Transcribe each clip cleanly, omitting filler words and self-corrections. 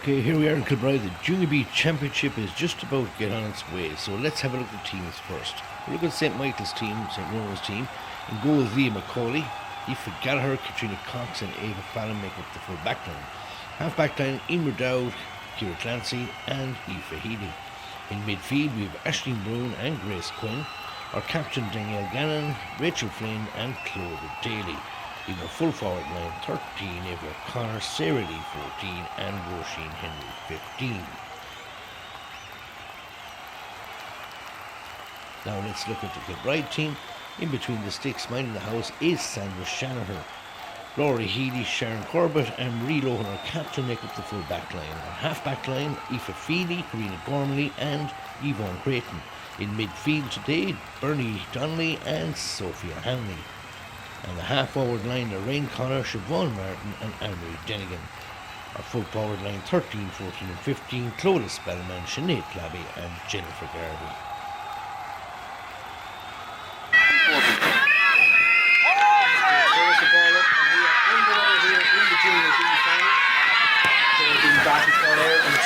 Okay, here we are in Kilbride. The Junior B Championship is just about to get on its way, so let's have a look at the teams first. We'll look at St. Michael's team, St. Roman's team. In goal is Leah McCauley, Aoife Gallagher, Katrina Cox and Ava Fallon make up the full backline. Half backline, Emer Dowd, Ciara Clancy and Aoife Healy. In midfield we have Aisling Brown and Grace Quinn. Our captain Danielle Gannon, Rachel Flynn and Clodagh Daly. In our full forward line, 13, Eva O'Connor, Sarah Lee, 14, and Roisin Henry, 15. Now let's look at the Kilbride team. In between the sticks, minding the house, is Sandra Shanahan. Laura Healy, Sharon Corbett, and Marie Lohan, our captain, make up the full back line. Our half back line, Aoife Feely, Karina Gormley, and Yvonne Creighton. In midfield today, Bernie Donnelly and Sophia Hanley. And the half forward line, Lorraine Connor, Siobhan Martin and Anne-Marie Denigan. Our full forward line, 13, 14 and 15, Clodagh Spellman, Sinead Clabby and Jennifer Garvey. There's the ball up and we are underway here in the Junior B final. They're being batted for there and it's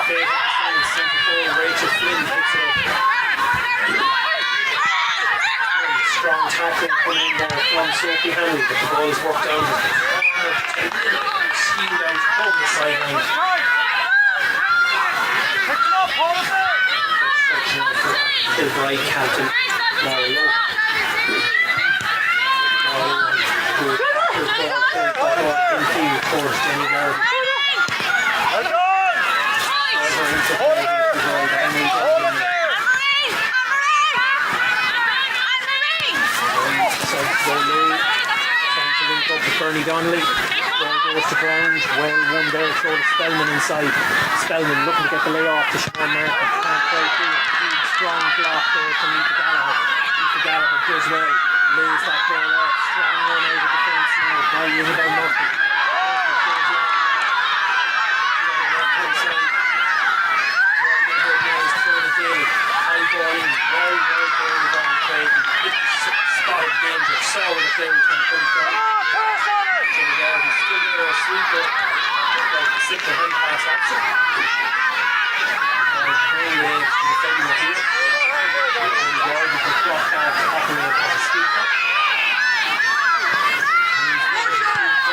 favourite the centre forward, Rachel Flynn picks it up. Strong tackle coming in there from Sophie Hanley, but the ball is worked out as the corner skewed out over the sideline. Kilbride captain Laura Lohan. Who tackles ball in field towards Jenny Garvey. Up with Bernie Donnelly, ball goes to Brown, well won there, throw to Spellman inside. Spellman looking to get the layoff to Siobhan Martin, can't quite do it. Big strong block there from Aoife Gallagher. Aoife Gallagher does well, lays that ball off, strong run out of defence now. Now Isabel Murphy. High ball in, very early down Creighton. Spotted danger, saw where the player was going to put it down. Jenny Garvey still there, a sweeper. Like the slip hand pass option. Very late to the defender here. Jenny Garvey can block that to operate as a sweeper.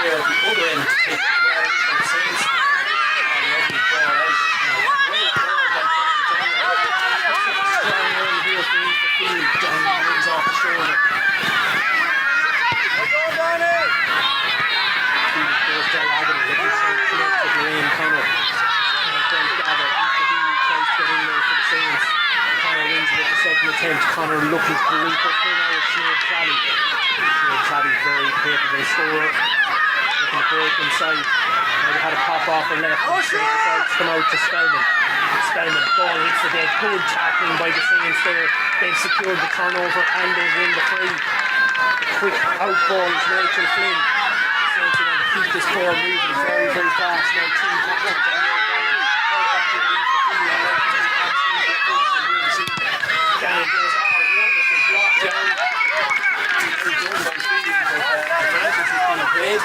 There at the other end to take the ball from the Saints. And lovely ball out. Great ball by Bernie Donnelly. Strong run here for Aoife Feely. Donnelly runs off the shoulder. Lorraine Connor can't quite gather. Aoife Healy tries to get in there for the Saints. Connor wins it at the second attempt. Connor looking to reap up in now with Sinead Clabby. Sinead Clabby, very capable scorer. Looking to break inside. Now they had a pop off her left. Decides to come out to Spellman. Spellman, ball hits the dead. Good tackling by the Saints there. They've secured the turnover and they've won the free. The quick out ball is Rachel Flynn. Saints are going to keep this ball moving very, very fast. Now team captain Gannon goes wonderful block down. Very done by Feely, but advantage is being played.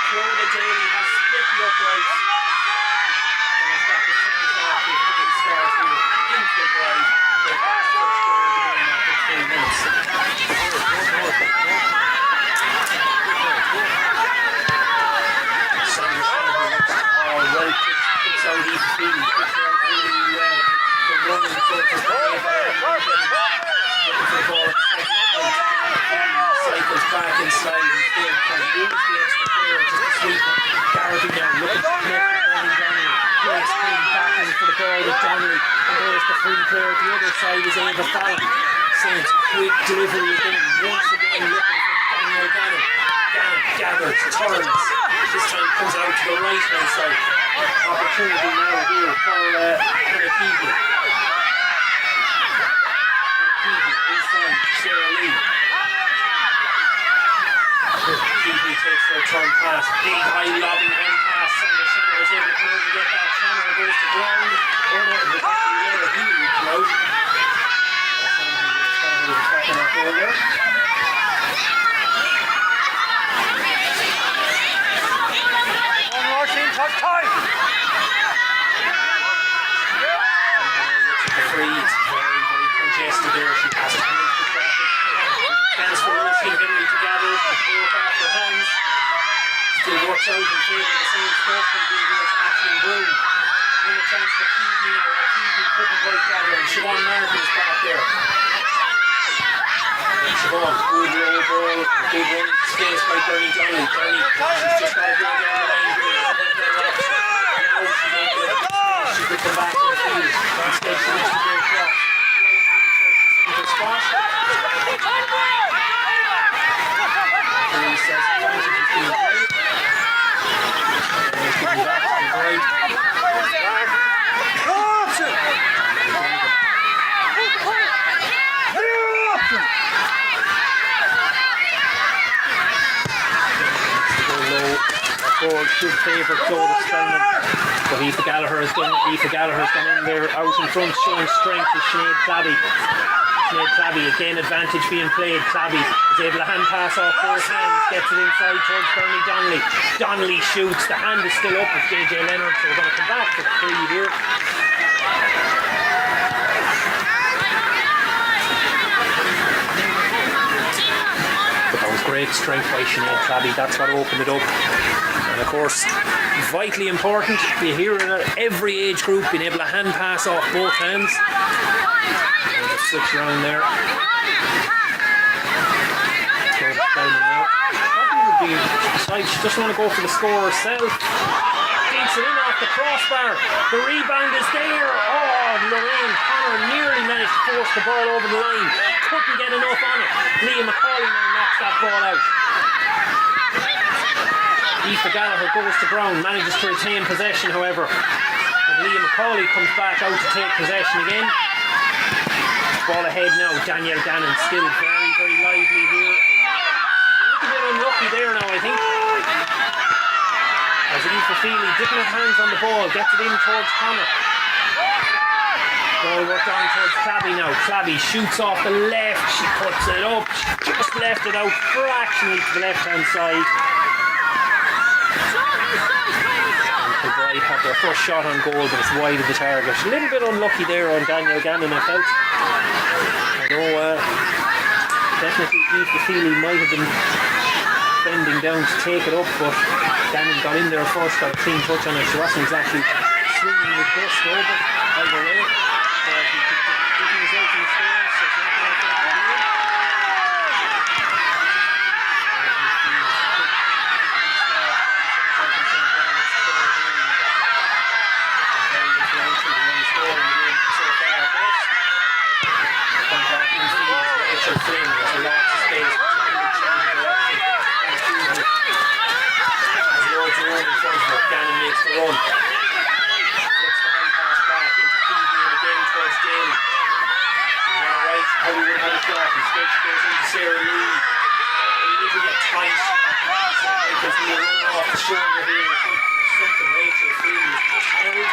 Clodagh Daly has split the uprights and has got the Saints off with 9 stars here in Kilbride. Their first goal of the game after 3 minutes. Sandra Shanahan looks alright, kicks out Aoife Feely, kicks her out really well. They're running the focus for Ava looking for the ball at the second point. Cycles back inside instead, can lose the extra player just to sweep it. Garvey now looking to connect with Bernie Donnelly. Grace Quinn battling for the ball with Donnelly. And there's the free player. The other side is Ava Fallon. Saints quick delivery again. Once again looking for Danielle Gannon. Gannon gathers, turns. This time comes out to the right hand side. Opportunity now here for Hannah Keegan. takes for a turn pass. Big high lobbing end pass. Sandra Shannon was able to come out and get that. Shannon goes to ground. Oh no, it was actually the other heel out. Shannon was attacking that goal there. One more team, touch time! The free, it's very, very congested there. She has to move the traffic. Chance for Lucy Henry to gather both off their hands. Still works out in favour of the same stroke from being here to Ashling Broom. Then a chance for Keaton now. Keaton couldn't quite gather, and Siobhan Martin is back there. Siobhan, good low ball, good run into space by Bernie Donnelly. Bernie, she's just got to go down the line here. Now she's able to space. She could come back in the field. Instead, she looks to go across. Right spot. He says, he's doing great. He's giving back to the right. Ball should favour Clodagh Spellman, but Aoife Gallagher's gone in there out in front, showing strength with Sinead Clabby. Sinead Clabby, again advantage being played. Clabby is able to hand pass off both hands, gets it inside towards Bernie Donnelly. Donnelly shoots, the hand is still up with JJ Leonard, so we're going to come back to the free here. But that was great strength by Sinead Clabby, that's what opened it up. And of course, vitally important, you hear it at every age group, being able to hand pass off both hands. Switch around there. Probably would be, besides, she doesn't want to go for the score herself. Dinks it in off the crossbar. The rebound is there. Oh, Lorraine Connor nearly managed to force the ball over the line. Couldn't get enough on it. Leah McCauley now knocks that ball out. Aoife Gallagher goes to Brown, manages to retain possession however. And Leah McCauley comes back out to take possession again. Ball ahead now, Danielle Gannon still very, very lively here. She's a little bit unlucky there now, I think. As Aoife Feely didn't have hands on the ball, gets it in towards Connor. Ball worked on towards Clabby now. Clabby shoots off the left, she puts it up, she just left it out fractionally to the left hand side. Kilbride had their first shot on goal, but it's wide of the target. A little bit unlucky there on Danielle Gannon, I felt. I know definitely Aoife Feely might have been bending down to take it up, but Gannon got in there first, got a clean touch on it. She wasn't exactly swinging with gusto, but either way, didn't result in a score, so it's not going to affect the game. Rachel Flynn has a lot of space. There's loads of room in front of her. Gannon makes the run. Flicks the hand pass back into Keegan and again towards Daly. He's on the right. Hollywood had a shot. Instead she goes into Sarah Lee. A little bit tight. Rachel's being run off the shoulder here. Something Rachel Flynn is just held.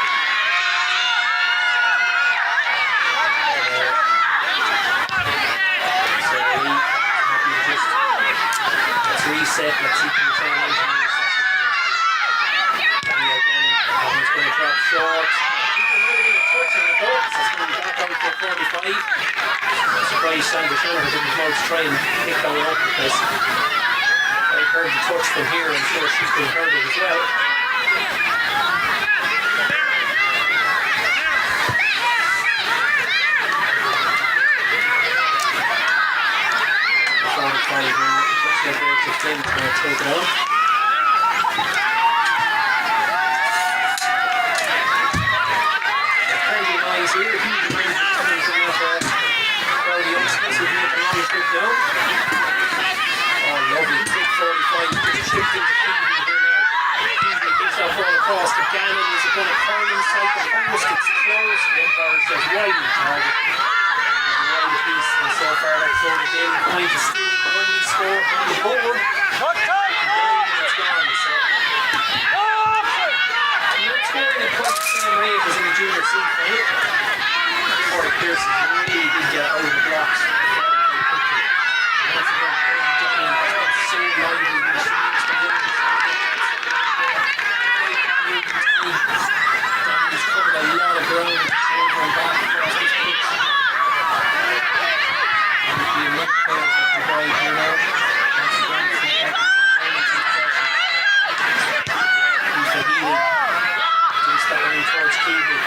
Reset, let's see if we can turn it into a second here. Danielle Gannon, Adam's going to drop short. I think there might have been a touch on it though, so it's going to be back out for 45. I'm surprised Sandra Shannon didn't come out to try and pick that one up because I heard the touch from here, I'm sure she's been heard it as well. Rachel Flynn's going to take it on. Plenty of eyes here. Huge amount of coming from that crowd of youngsters who've made a long trip down. Oh, lovely. Quick 45. Just chipped into Keegan here now. Keegan gives that ball across to Gannon. Is it going to curl inside the post? It's close. The umpire says wide in target. And the piece. And so far, that's Clodagh Daly behind the still. Score on the board. scoring at quite the same rate as in the junior C final. Corey Pearson really did get out of the blocks very quickly. And once again, Bernie Dunning has been so lively in the streets to win. Dunning's covered a lot of ground over and back across this pitch. And it'll be enough players that can drive here now. Once again, St. Michael's in possession. He's the healing. He's starting towards Keatley.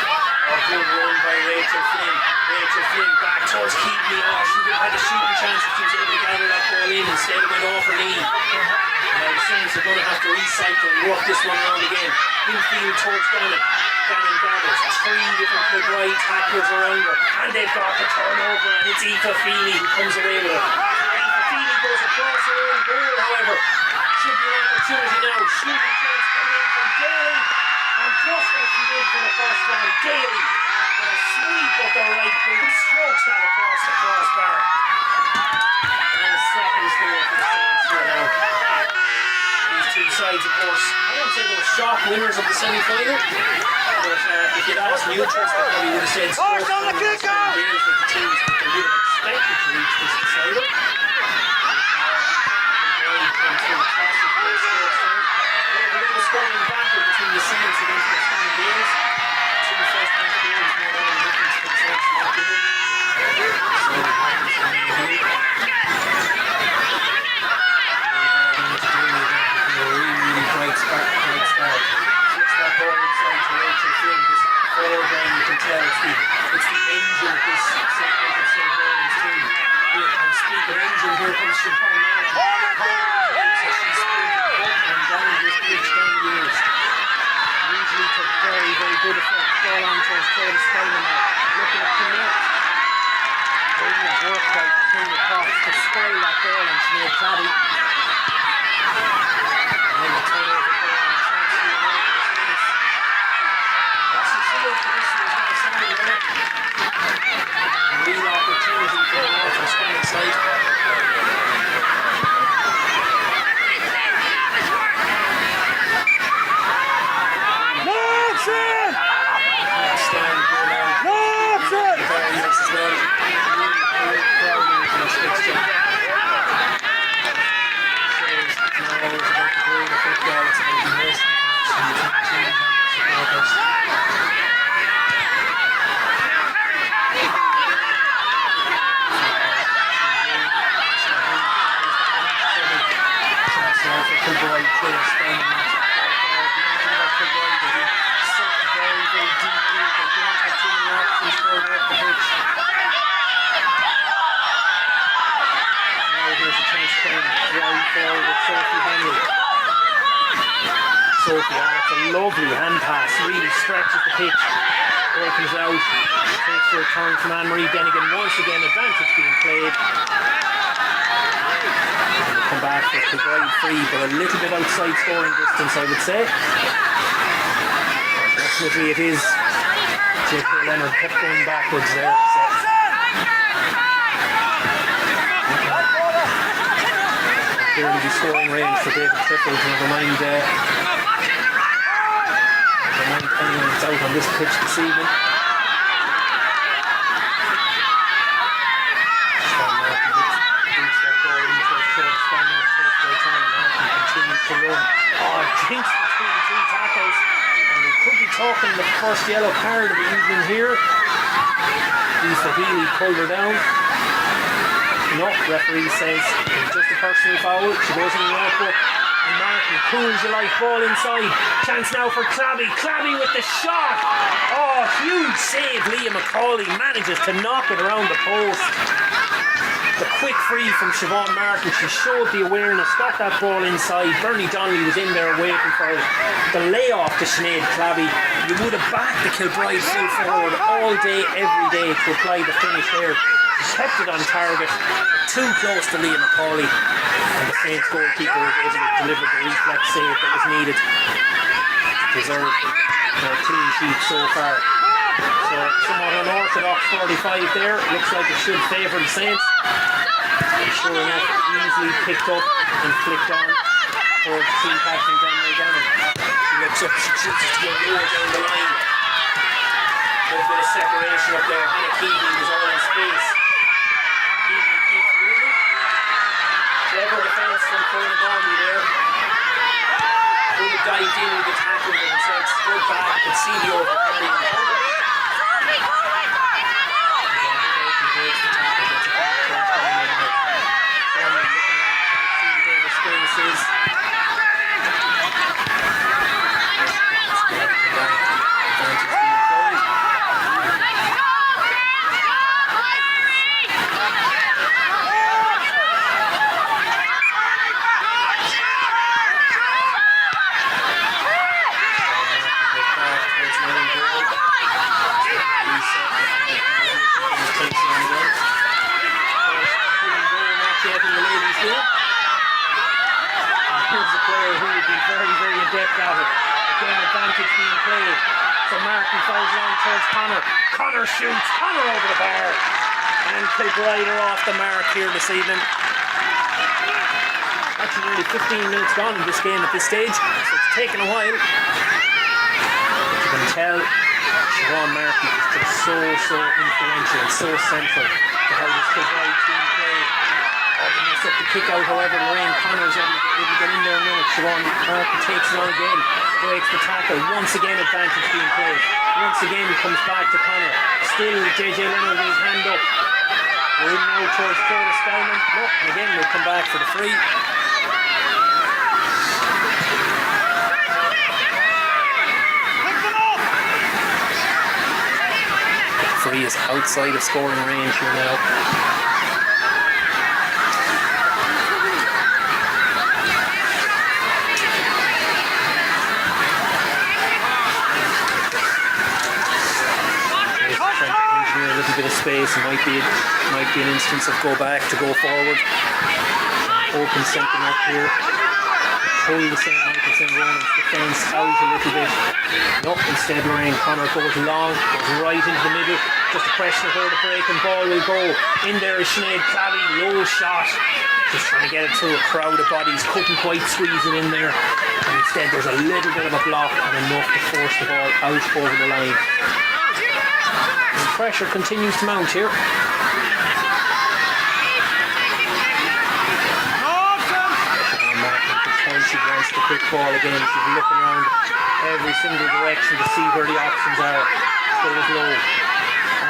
Oh, good run by Rachel Flynn. Rachel Flynn back towards Keatley. Oh, she would have had a shooting chance if she was able to gather that ball in instead of went off her knee. Now the Saints are going to have to recycle and work this one around again. Infield towards Gannon. Gannon gathers. 3 different Kilbride tacklers around her. And they've got the turnover, and it's Aoife Feely who comes away with it. Aoife Feely goes across her own goal, however. Should be an opportunity now. Shooting chance coming in from Daly. And just as she did for the first round, Daly with a sweep of the right boot strokes that across the crossbar. And a second score for the Saints here now. These two sides, of course, I won't say they were shock winners of the semi-final, but if you'd asked neutrals, they probably would have said Spurs on the kick-off! Beers with the teams that they would have expected to reach this decider. Scoring battle between the Saints against the Stan Bears. 2 first-half goals made all the difference for the Saints in that game. So it happens to me here. Really bright start. Flicks that ball inside to Rachel Flynn. This forward line, you can tell it's the engine of this St. Michael's St. Lawrence team. Here, and speak of engine, here comes Siobhan Martin. So she's sprinted up and down this pitch down the years. Usually to very, very good effect. Ball on towards Curtis Steiner now. Looking to connect. Brilliant work by King across to spoil that ball and Sinead Claddy. And then the turnover ball and a chance to be away from his face. That's the field for this one's going to stand there. A real opportunity for the North and Spanning side. Sophie, it's a lovely hand pass, really stretches the pitch, opens out, takes the return from Anne-Marie Denigan, once again advantage being played. And we'll come back with the wide free, but a little bit outside scoring distance, I would say. Definitely it is. J.K. Leonard kept going backwards there. Clearly the scoring range for David Clifford, never mind anyone that's out on this pitch this evening. Continues to run. Jinx between 2 tackles, and we could be talking the first yellow card of the evening here. Aoife Healy pulled her down. No, referee says it's just a personal foul. She goes in the notebook. And Martin, cool as you like, ball inside. Chance now for Clabby. Clabby with the shot. Oh, huge save. Leah McCauley manages to knock it around the post. The quick free from Siobhan Martin. She showed the awareness, got that ball inside. Bernie Donnelly was in there waiting for it. The layoff to Sinead Clabby. You would have backed the Kilbride full forward all day, every day to apply the finish there. She kept it on target, too close to Leah McCauley, and the Saints goalkeeper was able to deliver the reflex save that was needed to preserve their clean sheet so far. So somewhat unorthodox 45 there. It looks like it should favour the Saints. And sure enough, easily picked up and flicked on. towards team captain Daniel Gannon. She looks up, she chooses to go lower down the line. A bit of separation up there. Hannah Keegan was all in space. Keegan keeps moving. Clever defence from Corey Barney there. Who dived in with the tackle but instead stood back, could see the overcrowding. Breaks the tackle, gets it back towards Barney now. Barney looking around, trying to see where the space is. Connor shoots, Connor over the bar, and Kilbride off the mark here this evening. Actually nearly 15 minutes gone in this game at this stage, so it's taken a while. But you can tell Siobhan Markey is just so influential and so central to how this Kilbride team play. They mess up the kick out, however Lorraine Connor is able to get in there a minute. Siobhan Markey takes it on again, breaks the tackle, once again advantage being played. Once again he comes back to Connor. Still JJ Leonard with his hand up. We're in now towards Florida Spellman. No, and again we'll come back for the free. Free is outside of scoring range here now. Bit of space, it might be an instance of go back to go forward, open something up here, pull the St. Michael St. Ronan's defence out a little bit. No, instead Lorraine Connor goes long, goes right into the middle. Just a question of where the breaking ball will go. In there is Sinead Clavey, low shot, just trying to get it through a crowd of bodies, couldn't quite squeeze it in there, and instead there's a little bit of a block and enough to force the ball out over the line. Pressure continues to mount here. She wants the quick ball again. She's looking around every single direction to see where the options are. Still is low.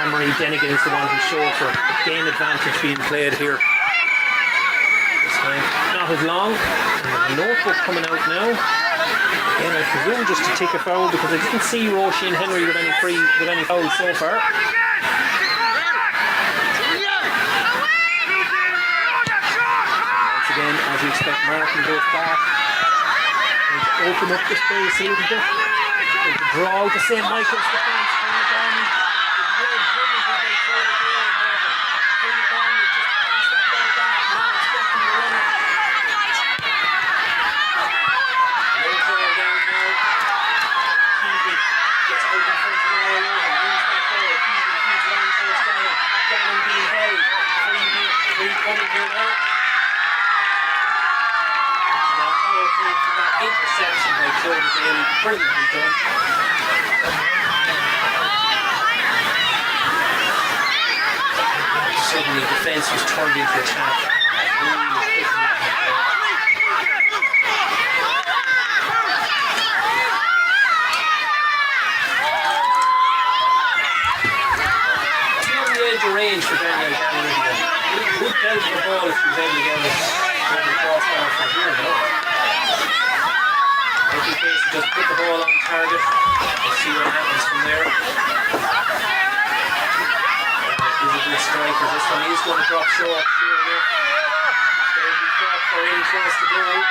Anne-Marie Denigan is the one who showed her. Again, advantage being played here. This time, not as long. And there's a notebook coming out now. Again, I presume just to take a foul because I didn't see Roisin Henry with any fouls so far. Once again, as you expect, Martin goes back and to open up the space a little bit. And to draw out the St. Michael's defence. Interception by Jordan Daly, brilliantly done. Suddenly defence was turned into attack. Still on the edge of range for Daniel Gannon. Good belt for the ball if she was able to get it over the crossbar from here now. Just put the ball on target and see what happens from there. Is a good striker. This one is going to drop short. Sure enough. They'll be fought for in close to goal.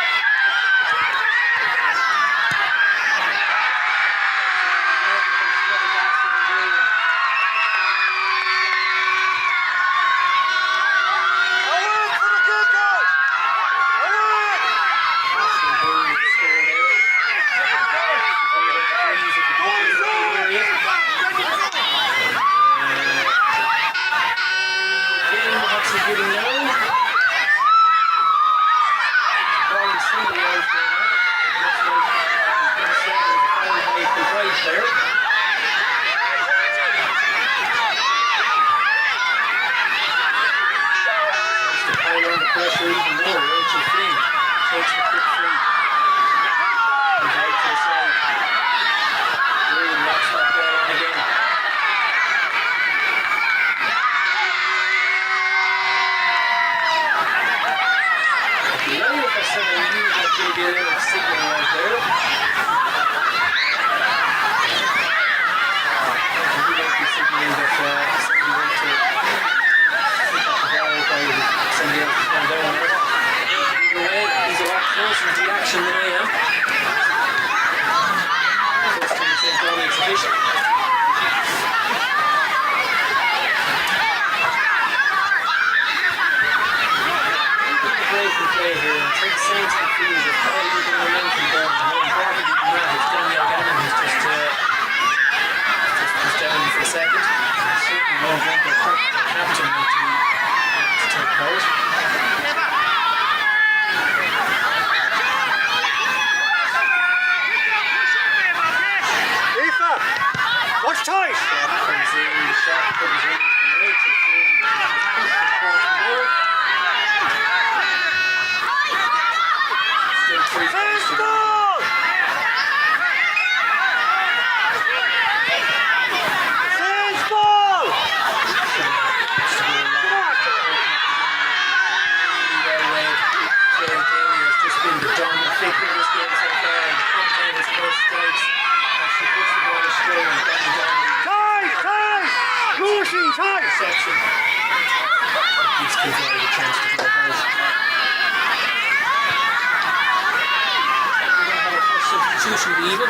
Substitution to even. 21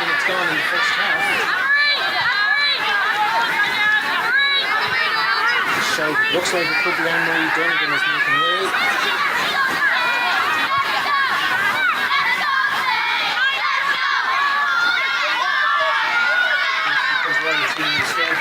minutes gone in the first half. So it looks like it could be Anne-Marie Donegan is making way. Because Ryan's being instead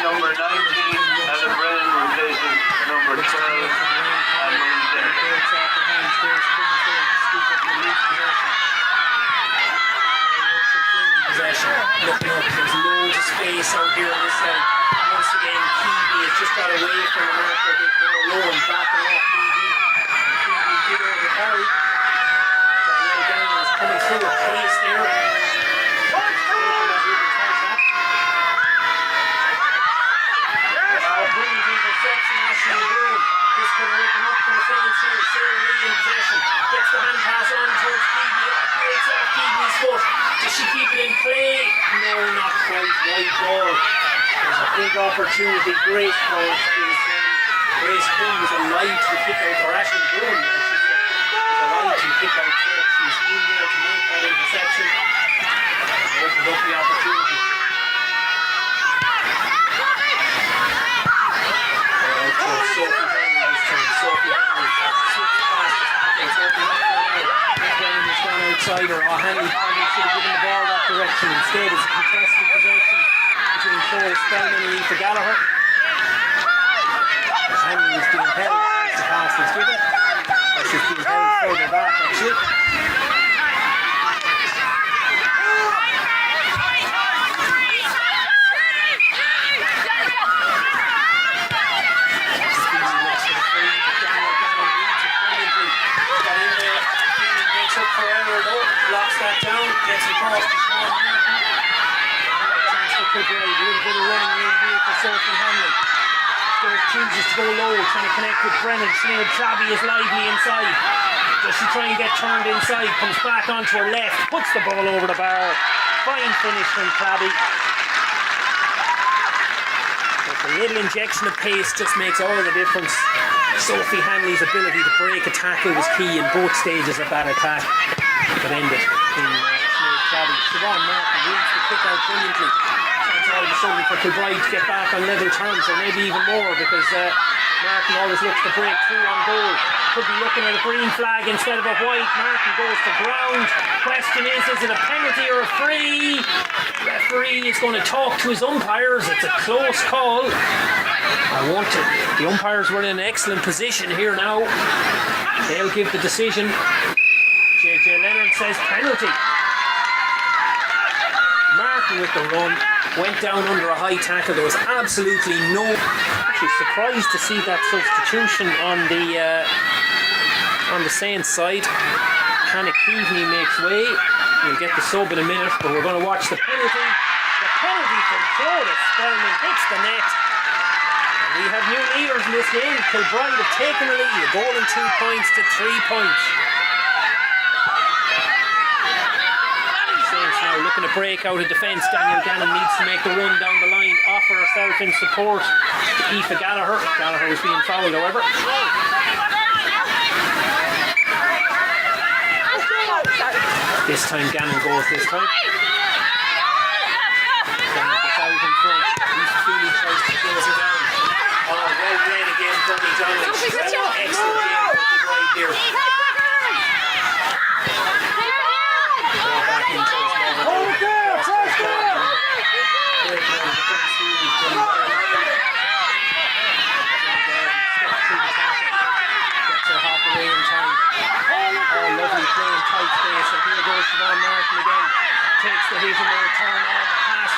number 19, Ellen Brennan replacing number 12, Anne-Marie Donegan. Possession. Looking up, there's loads of space out here on this side. Once again, Keevy has just got away from the mark a bit more low and backing off Keevy. And Keevy did over the carry. Danielle Gannon is coming through a place there. Brilliant interception, Ashley Broom. This could open up the defence here. Sarah Lee in possession. Gets the hand pass on towards Keevy. Breaks off Keevy's foot. Does she keep it in play? No, not quite. Wide ball. There's a big opportunity. Grace Combs was alive to kick out, or Ashley Broom. Was alive to kick out. She's in there to make that interception. And opened up the opportunity. Sophie Henry this time. Sophie Henry switched past the tackles. Opened up the line. McLennan has gone outside her. Henry probably should have given the ball that direction. Instead, it's a contested possession between Cole Spellman and Aoife Gallagher. Henry is being held as the pass was given. Or she's being held further back, actually. Locks that down, gets it across to Sean Martin. Chance for Kilbride, a little bit of running room here for Sophie Hanley. Still chooses to go low, trying to connect with Brennan. Sinead Traby is lively inside. Does she try and get turned inside? Comes back onto her left, puts the ball over the bar. Fine finish from Traby. But the little injection of pace just makes all the difference. Sophie Hanley's ability to break a tackle was key in both stages of that attack. That ended in Sinead Traby. Siobhan Martin reads the kick out brilliantly. Chance all of a sudden for Kilbride to get back on level terms, or maybe even more, because Martin always looks to break through on goal. Could be looking at a green flag instead of a white. Martin goes to ground. Question is it a penalty or a free? The referee is going to talk to his umpires. It's a close call. The umpires were in an excellent position here now. They'll give the decision. JJ Leonard says penalty. Martin with the run went down under a high tackle. There was absolutely no. Actually surprised to see that substitution on the Saints side. Hannah Keaveney makes way. We'll get the sub in a minute, but we're going to watch the penalty. The penalty from Clodagh Spellman hits the net. And we have new leaders in this game. Kilbride have taken the lead. A goal and 2 points to 3 points. Now looking to break out of defence. Danielle Gannon needs to make the run down the line, offer herself in support to Aoife Gallagher. Gallagher was being fouled, however. This time Gannon goes this time. Gannon gets out in front. Lisa Feely tries to close it down. Oh, well played again, Bernie Donnelly. She's had an excellent game for the right here. Back into his moment.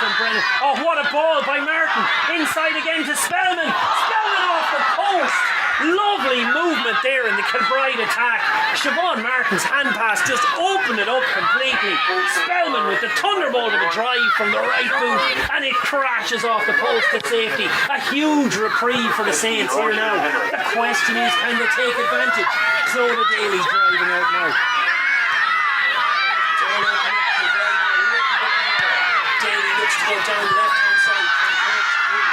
from Brennan. Oh, what a ball by Martin. Inside again to Spellman. Spellman off the post. Lovely movement there in the Kilbride attack. Siobhan Martin's hand pass just opened it up completely. Spellman with the thunderbolt of a drive from the right boot, and it crashes off the post at safety. A huge reprieve for the Saints here now. The question is, can they take advantage? Clodagh Daly driving out now. It's all open up to driving a little bit more. Daly looks to go down the left hand side.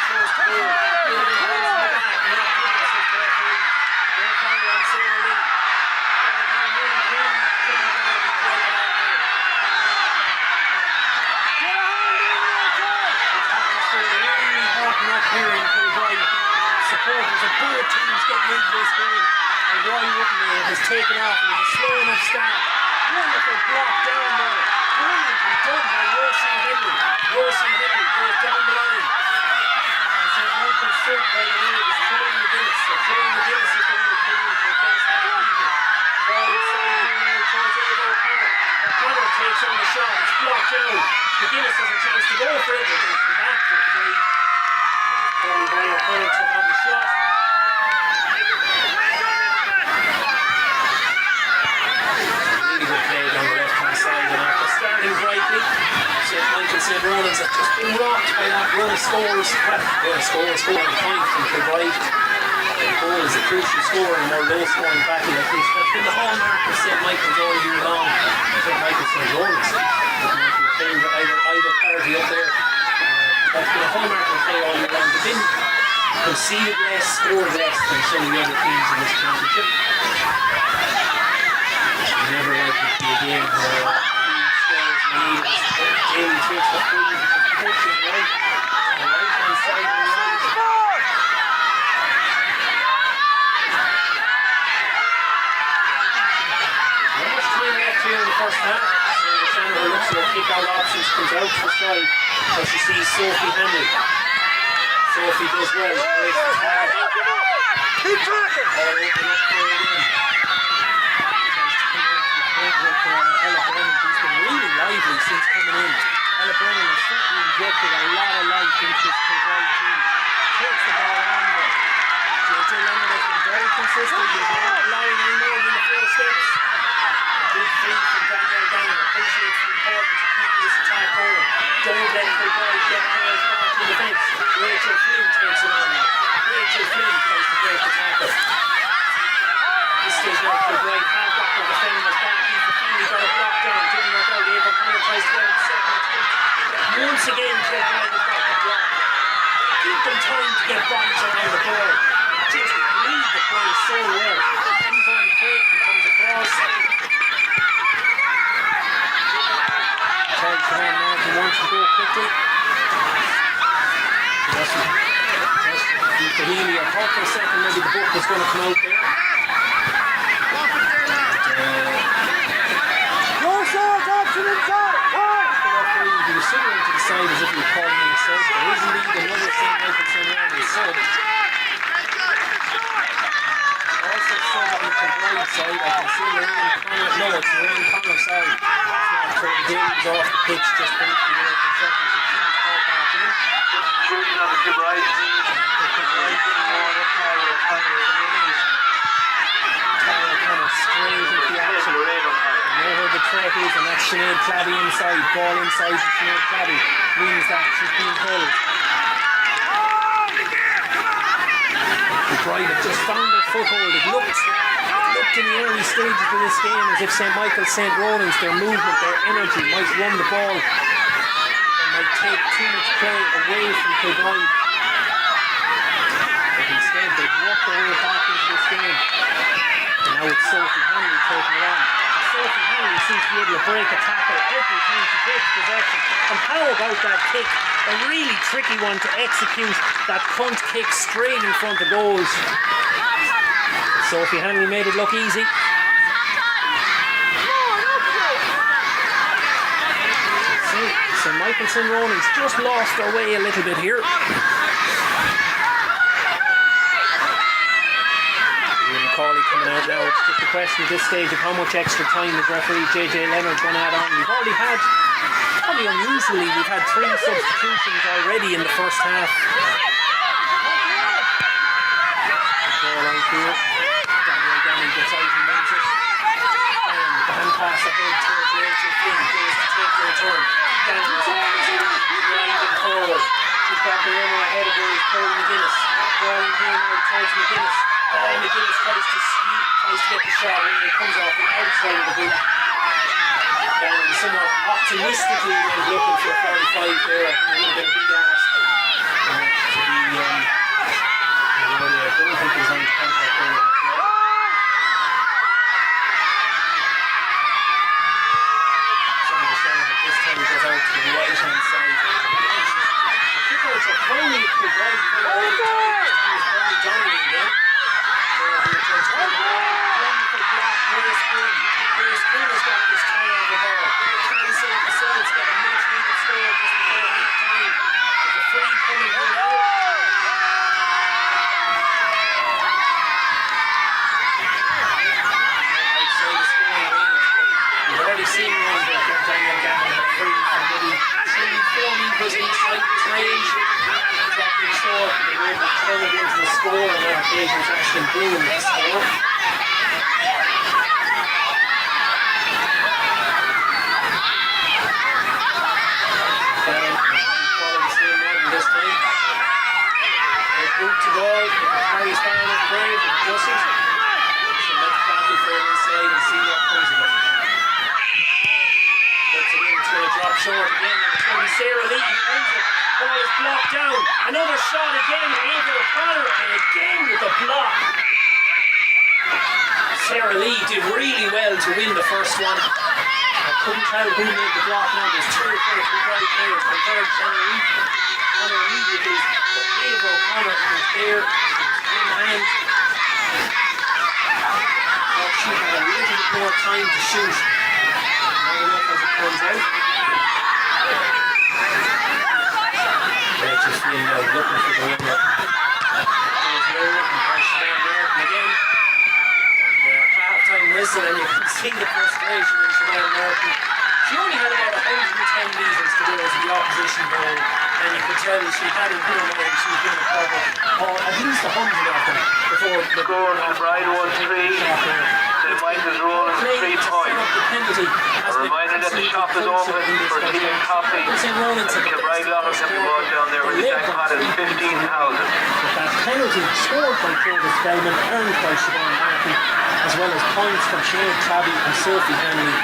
First goal. Supporters of both teams getting into this game, and Roy Whitney has taken off with a slow enough start. Wonderful block down there, brilliantly done by Roisin Henry. Roisin Henry goes down the line. St. Michael's third by the way is Chloe McGuinness. So Chloe McGuinness is the one who came in to replace Hannah Egan. Ball inside here now towards Ava O'Connor. O'Connor takes on the shot, it's blocked out. McGuinness has a chance to go for it, but it's come back for free. Probably by O'Connor took on the shot. Really good play down the left hand side, and after starting brightly, St. Michael St. Ronan's have just been rocked by that run of scores. Scoring a point from Kilbride. The goal is a crucial score in a more low scoring battle like this. That's been the hallmark of St. Michael's all year long. St. Michael St. Ronan's looking into a favourite either party up there. That's been a hallmark of play all year long. They've been conceded less, scored less than some of the other teams in this championship. Never likely to be a game where scores are needed. Daly takes the free, pushes right, on the right hand side of the line. Not much time left here in the first half. So the Shannon looks at her kick-out options, comes out to the side, so she sees Sophie Henry. Sophie does well. Keep tracking! All open up for it in. Ella Brennan, who's been really lively since coming in. Ella Brennan has certainly injected a lot of life into this Kilbride team. Takes the ball on there. JJ Leonard has been very consistent. He's not allowing any more than the 4 steps. A big free from Daniel Gannon. Appreciates the importance of keeping this attack going. Don't let Kilbride get players back in defence. Rachel Flynn takes it on now. Rachel Flynn tries to break the tackle. This stage now Kilbride can't block the defenders back. Eva Feeney got a block down. Didn't work out. Ava O'Connor tries to get on second attempt. Once again Kilbride has got the block. Give them time to get bodies around the ball. Just read the play so well. Yvonne Creighton comes across. Charlie Siobhan Martin wants to go quickly. Kahili, I thought for a second maybe the book was going to come out there. No shots, option inside! The referee, he was signaling to the side as if he was calling in a sub. There is indeed another St. Michael St. Ronan's sub. Also sub on the Kilbride side, I can see Lorraine Connor. No, it's Lorraine Connor, sorry. It's not Craig Daly was off the pitch just briefly there for seconds. So she was called back in. Shooting on the Kilbride team. Tara O'Connor straight into the action. Know where the threat is, and that's Sinead Clabby inside. Ball inside to Sinead Clabby. Wins that, she's being held. The Bride have just found their foothold. It looked in the early stages of this game as if St. Michael's St. Ronan's, their movement, their energy might run the ball. They might take too much play away from Kilbride. But instead they've worked their way back into this game. And now it's Sophie Henry taking it on. Sophie Henry seems to be able to break a tackle every time she takes possession. And how about that kick? A really tricky one to execute. That punt kick straight in front of goals. Sophie Henry made it look easy. St. Michael St. Ronan's just lost their way a little bit here. Macaulay coming out now. It's just a question at this stage of how much extra time is referee JJ Leonard going to add on. We've already had very unusually, we've had 3 substitutions already in the first half. Ball out here. Daniel Gannon gets out and wins it. And the hand pass ahead towards Rachel Flynn goes to take their turn. Gannon grinding forward. She's got the runner ahead of her is Paul McGuinness. Ball here now towards McGuinness. McGuinness tries to get the shot and it comes off the outside of the boot. And somewhat optimistically was looking for 45 there. A little bit of big ask to be I don't think there's any contact there. Some of the shows at this time goes out to the right hand side. The kickouts are finally provided for all the time. This time is very dominating again. Wonderful block, Grace Quinn. Grace Quinn has got this tie on the ball. Trying to save the Saints, get a much needed score just before half time. There's a free coming here now. Outside the scoring range, but we've already seen one that Daniel Gannon had free from maybe 3-4 metres inside this range. Exactly short, and they were able to turn it into the score, and that occasion was actually brilliant the score. This time, they boot to ball, carries down with Brave, it doesn't. So let's battle for it inside and see what comes of it. Puts it in, it's going to drop short again, and it's going to be Sarah Lee who ends it. Ball is blocked down, another shot again, Ava O'Connor, and again with a block. Sarah Lee did really well to win the first one. I couldn't tell who made the block now, there's 2 or 4 right players from third Sarah Lee. Immediately, but Ava O'Connor was there, in hand. Thought she had a little bit more time to shoot. Not enough as it turns out. Rachel Flynn now looking for the winner. Goes low and there's Siobhan Martin again. And half-time whistle, and you can see the frustration in Siobhan Martin. She only had about 110 metres to go to the opposition goal, and you could tell she had in her mind she was going to cover at least 100 of them before the Score to Bride 1-3. St. Michael's rolling 3 points. A reminder that the shop is open for tea and coffee. The Bride Lotto can be bought down there with the jackpot is 15,000. That penalty scored by Clovis Bellman, earned by Siobhan Martin, as well as points from Sinead Tabby and Sophie Hanley.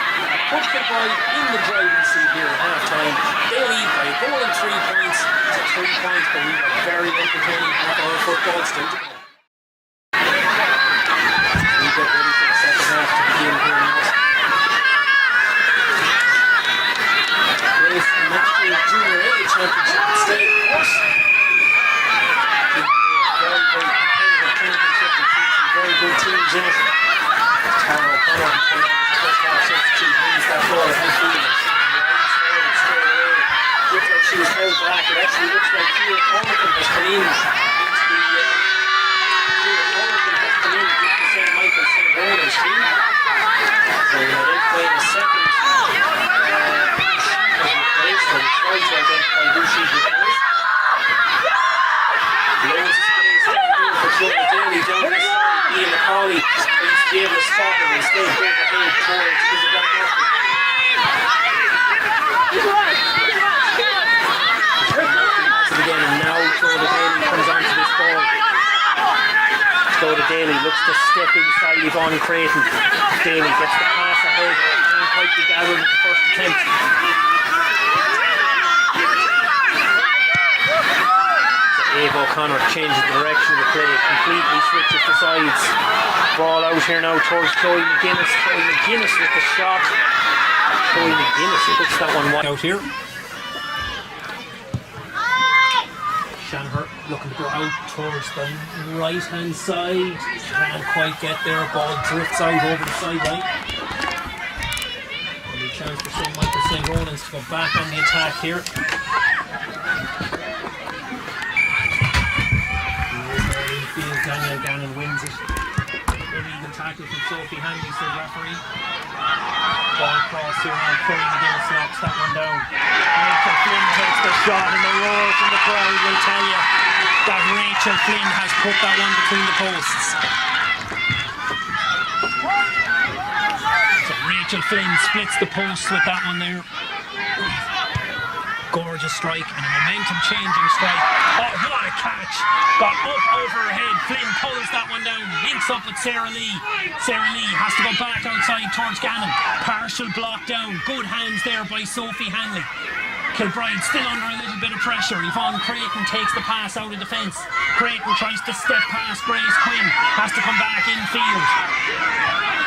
Put the Bride in the driving seat here at half time. They lead by a goal and 3 points to 3 points, but we are very entertaining with our football still to come. We get ready for the second half to begin here now. Race the next year Junior A Championship at State Horse. Very, very competitive championship. We've seen some very good teams in it. Tara O'Connor came on as the first half substitute, wins that ball at midfield. Straight away. Looked like she was held back. It actually looks like Kia Cormacan has come in into the St. Michael's St. Bernard's team. So they're playing a second. She has replaced, and trying to identify who she's replaced. Loads of space down here for Clonmel Daly down this side. Ian McCauley needs to be able to stop it and instead go ahead towards Isabel Murphy. Again, and now Clonmel Daly comes onto this ball. Clonmel Daly looks to step inside Yvonne Creighton. Daly gets the pass ahead, can't quite be gathered at the first attempt. Ava O'Connor changes the direction of the play, completely switches the sides. Ball out here now towards Chloe McGuinness. Chloe McGuinness with the shot. Chloe McGuinness puts that one wide out here. Shanahan looking to go out towards the right hand side. Can't quite get there. Ball drifts out over the sideline. Only chance for St. Michael St. Ronan's to go back on the attack here. Daniel Gannon wins it. Illegal tackle from Sophie Hanley, said referee. Ball across here now, Curry McGuinness knocks that one down. Rachel Flynn takes the shot, and the roar from the crowd will tell you that Rachel Flynn has put that one between the posts. So Rachel Flynn splits the posts with that one there. Gorgeous strike and a momentum changing strike. Oh, what a catch! Got up over her head. Flynn pulls that one down, links up with Sarah Lee. Sarah Lee has to go back outside towards Gannon. Partial block down. Good hands there by Sophie Hanley. Kilbride still under a little bit of pressure. Yvonne Creighton takes the pass out of defence. Creighton tries to step past Grace Quinn. Has to come back infield.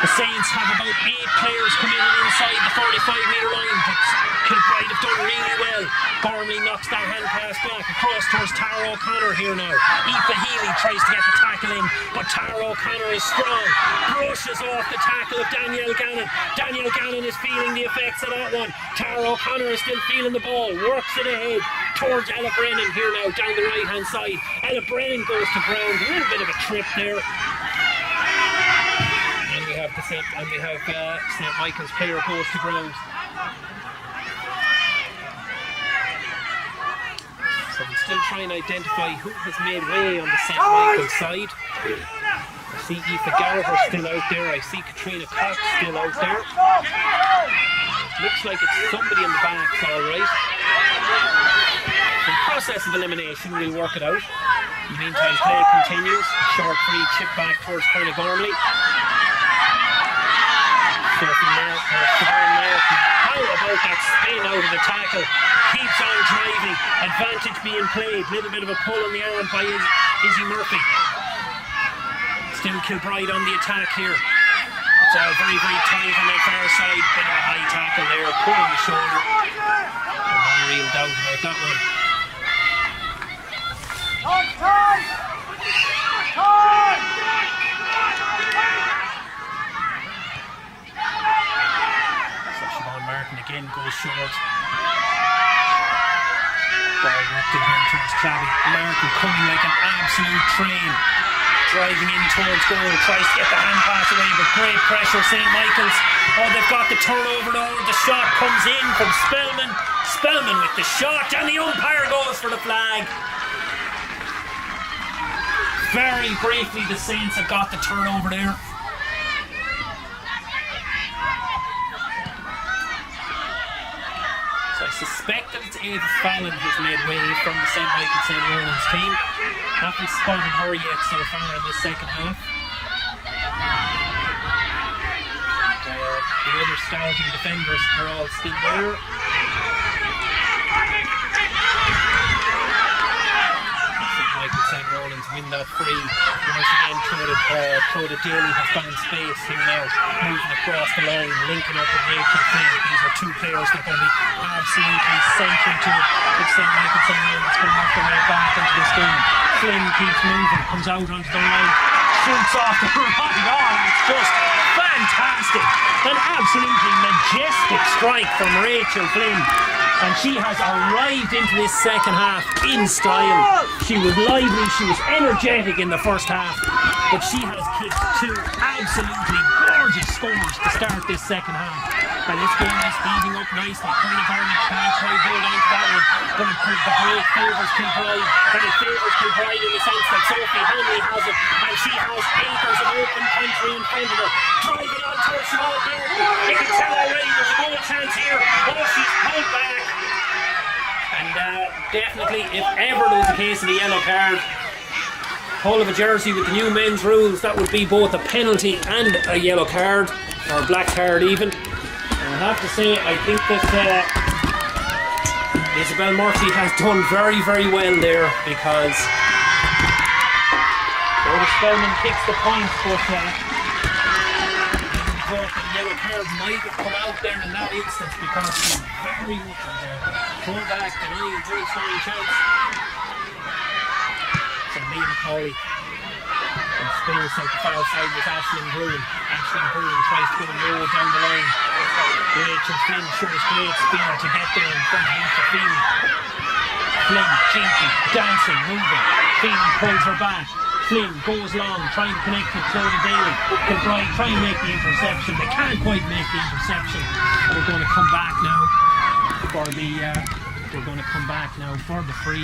The Saints have about 8 players committed inside the 45-metre line, but Kilbride have done really well. Gormley knocks that hand pass back across towards Tara O'Connor here now. Aoife Healy tries to get the tackle in, but Tara O'Connor is strong. Brushes off the tackle of Danielle Gannon. Danielle Gannon is feeling the effects of that one. Tara O'Connor is still feeling the ball, works it ahead towards Ella Brennan here now down the right-hand side. Ella Brennan goes to ground, a little bit of a trip there. We have St. Michael's player goes to ground. So we still try and identify who has made way on the St. Michael's side. I see Aoife Gallagher still out there. I see Katrina Cox still out there. Looks like it's somebody in the back, all right. In process of elimination, we'll work it out. In the meantime, play continues. Short free chip back towards Conor Gormley. Sophie Martin, how about that spin out of the tackle? Keeps on driving, advantage being played, little bit of a pull on the arm by Izzy Murphy. Still Kilbride on the attack here. It's all very, very tight on their far side, bit of a high tackle there, pull on the shoulder. No real doubt about that one. Martin again goes short. Ball worked in here towards Clabby. Martin coming like an absolute train. Driving in towards goal. Tries to get the hand pass away, but great pressure. St. Michael's. Oh, they've got the turnover though. The shot comes in from Spellman. Spellman with the shot, and the umpire goes for the flag. Very briefly, the Saints have got the turnover there. I suspect that it's Ava Fallon who's made way from the St. Michael St. Roland's team. Haven't spotted her yet so far in this second half. The other starting defenders are all still there. St. Michael St. Roland's win that free. Once again, Troda Daly has found space here now, moving across the line, linking up with Rachel Flynn. These are two players that are going to be absolutely central to it. If St. Michael St. Roland's going to work their way back into this game. Flynn keeps moving, comes out onto the line, shoots off the right arm. It's just fantastic. An absolutely majestic strike from Rachel Flynn. And she has arrived into this second half in style. She was lively, she was energetic in the first half, but she has kicked 2 absolutely gorgeous scores to start this second half. And this game is speeding up nicely. Conor Gormley can't quite hold on to that one, but the break favours Kilbride, and it favours Kilbride in the sense that Sophie Hanley has it, and she has acres of open country in front of her. Driving on towards Siobhan Martin. You can tell already there's no chance here. Oh, she's pulled back. And definitely, if ever there was a case of a yellow card, whole of a jersey with the new men's rules, that would be both a penalty and a yellow card, or a black card even. And I have to say, I think that Isabel Murphy has done very, very well there, because Rhoda Spellman kicks the points, but thought that the yellow card might have come out there in that instance, because she's very much pull back, denying Joe scoring chance. So Mia McCauley and spins out the far side with Aisling Bruin. Aisling Bruin tries to go low down the line. Rachel Flynn shows great speed to get there in front of Aoife Feely. Flynn, cheeky, dancing, moving. Feely pulls her back. Flynn goes long, trying to connect with Clodagh Daly. Kilbride try and make the interception. They can't quite make the interception. They're going to come back now for the free.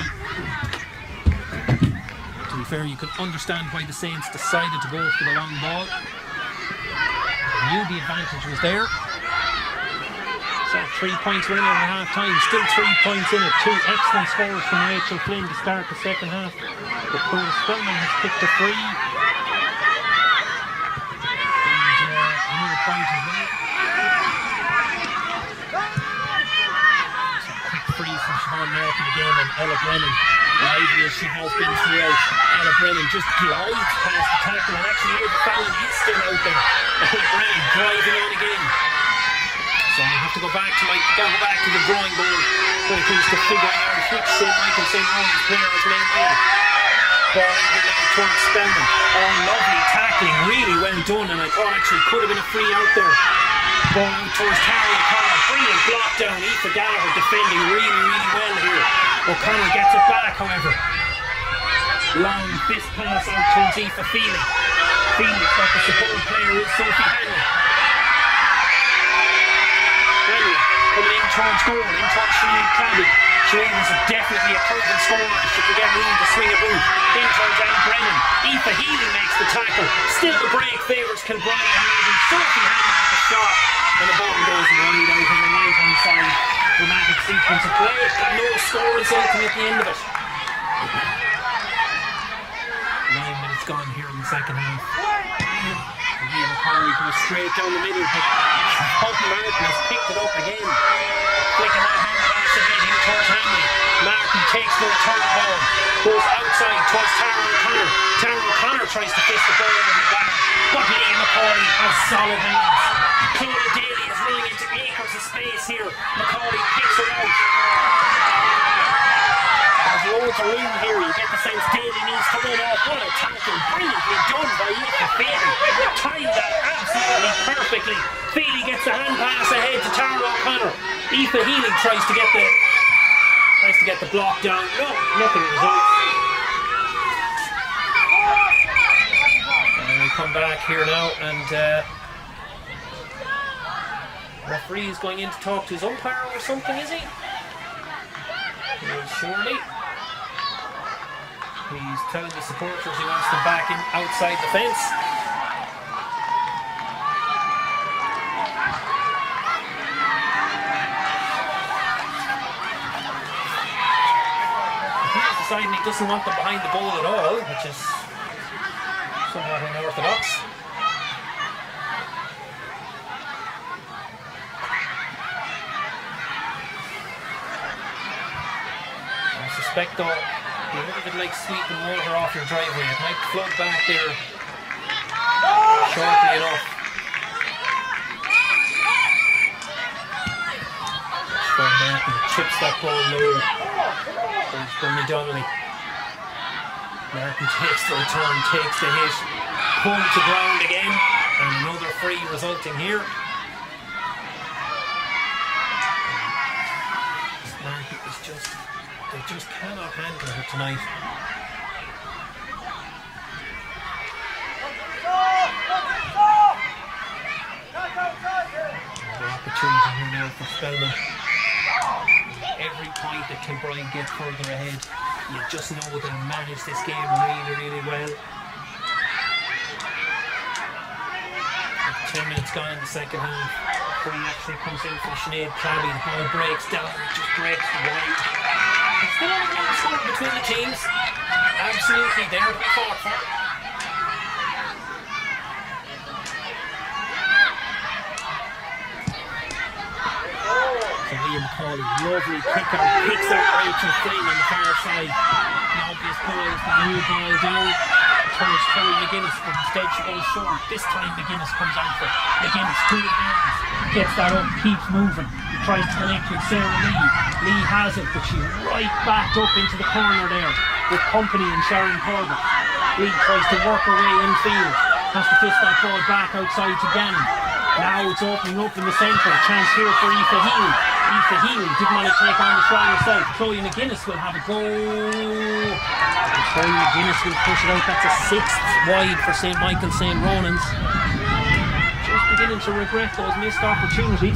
To be fair, you could understand why the Saints decided to go for the long ball. They knew the advantage was there. So 3 points were in at half time. Still 3 points in it. 2 excellent scores from Rachel Flynn to start the second half. But Paul Spellman has picked a free. And another point as well. So quick free from Sean Martin again, and Ella Brennan, lively as she has been throughout. Ella Brennan just glides past the tackle, and actually Eva Fallon is still out there. Ella Brennan driving on again. So I have to go back to the drawing board when it comes to figuring out which St. Michael St. Mary's players may win. Ball in now towards Spellman. Oh, lovely tackling, really well done, and I thought actually could have been a free out there. Ball out towards Tara O'Connor. Brilliant block down. Aoife Gallagher defending really, really well here. O'Connor gets it back, however. Long fist pass out towards Aoife Feely. Feely, but the support player is Sophie Hanley. Coming in towards goal, in towards Sinead Crabby. Sinead is definitely a proven scorer if she can get room to swing a boot. In towards Anne Brennan. Aoife Healy makes the tackle. Still the break favours Kilbride. And Sophie Hanley with the shot. And the ball goes wide out on the right hand side. Dramatic sequence of play. No score resulting at the end of it. 9 minutes gone here in the second half. Liam McCauley goes straight down the middle, but Houghton Martin has picked it up again. Flicking that hand pass ahead in towards Hanley. Martin takes the return ball, goes outside towards Tara O'Connor. Tara O'Connor tries to fist the ball over the back, but Liam McCauley has solid hands. Clodagh Daly is running into acres of space here. McCauley picks her out. There's loads of room here. You get the sense Daly needs to run off. What a tackle. Brilliantly done by Aoife Feely. Timed that absolutely perfectly. Feely gets the hand pass ahead to Tara O'Connor. Aoife Healy tries to get the block down. No, nothing results. And we come back here now, and referee is going in to talk to his umpire or something, is he? Surely. He's telling the supporters he wants them back in outside the fence. He's deciding he doesn't want them behind the goal at all, which is somewhat unorthodox. I suspect though, a little bit like sweeping water off your driveway. It might flood back there shortly enough. Sean Martin chips that ball low. There's Bernie Donnelly. Martin takes the return, takes the hit, pulled to ground again, and another free resulting here. Martin is just... they just cannot handle her tonight. Another opportunity here now for Spellman. Every point that Kilbride get further ahead, you just know they'll manage this game really, really well. 10 minutes gone in the second half. Free actually comes in from Sinead Crabby. The ball breaks down, it just breaks wide. Still on the ground score between the teams. Absolutely there to be fought for. So Liam McCauley, lovely kick out, picks out Rachel Flynn on the far side. The obvious ball is the new ball down. Turns Chloe McGuinness, but instead she goes short. This time McGuinness comes out for McGuinness, good hands. Gets that up, keeps moving. He tries to connect with Sarah Lee. Lee has it, but she's right back up into the corner there with Company and Sharon Corbett. Lee tries to work her way infield. Has to fist that ball back outside to Gannon. Now it's opening up in the centre. Chance here for Aoife Healy. Aoife Healy didn't want to take on the shot herself. Chloe McGuinness will have a go. Chloe McGuinness will push it out. That's a 6th wide for St. Michael St. Ronan's. Just beginning to regret those missed opportunities.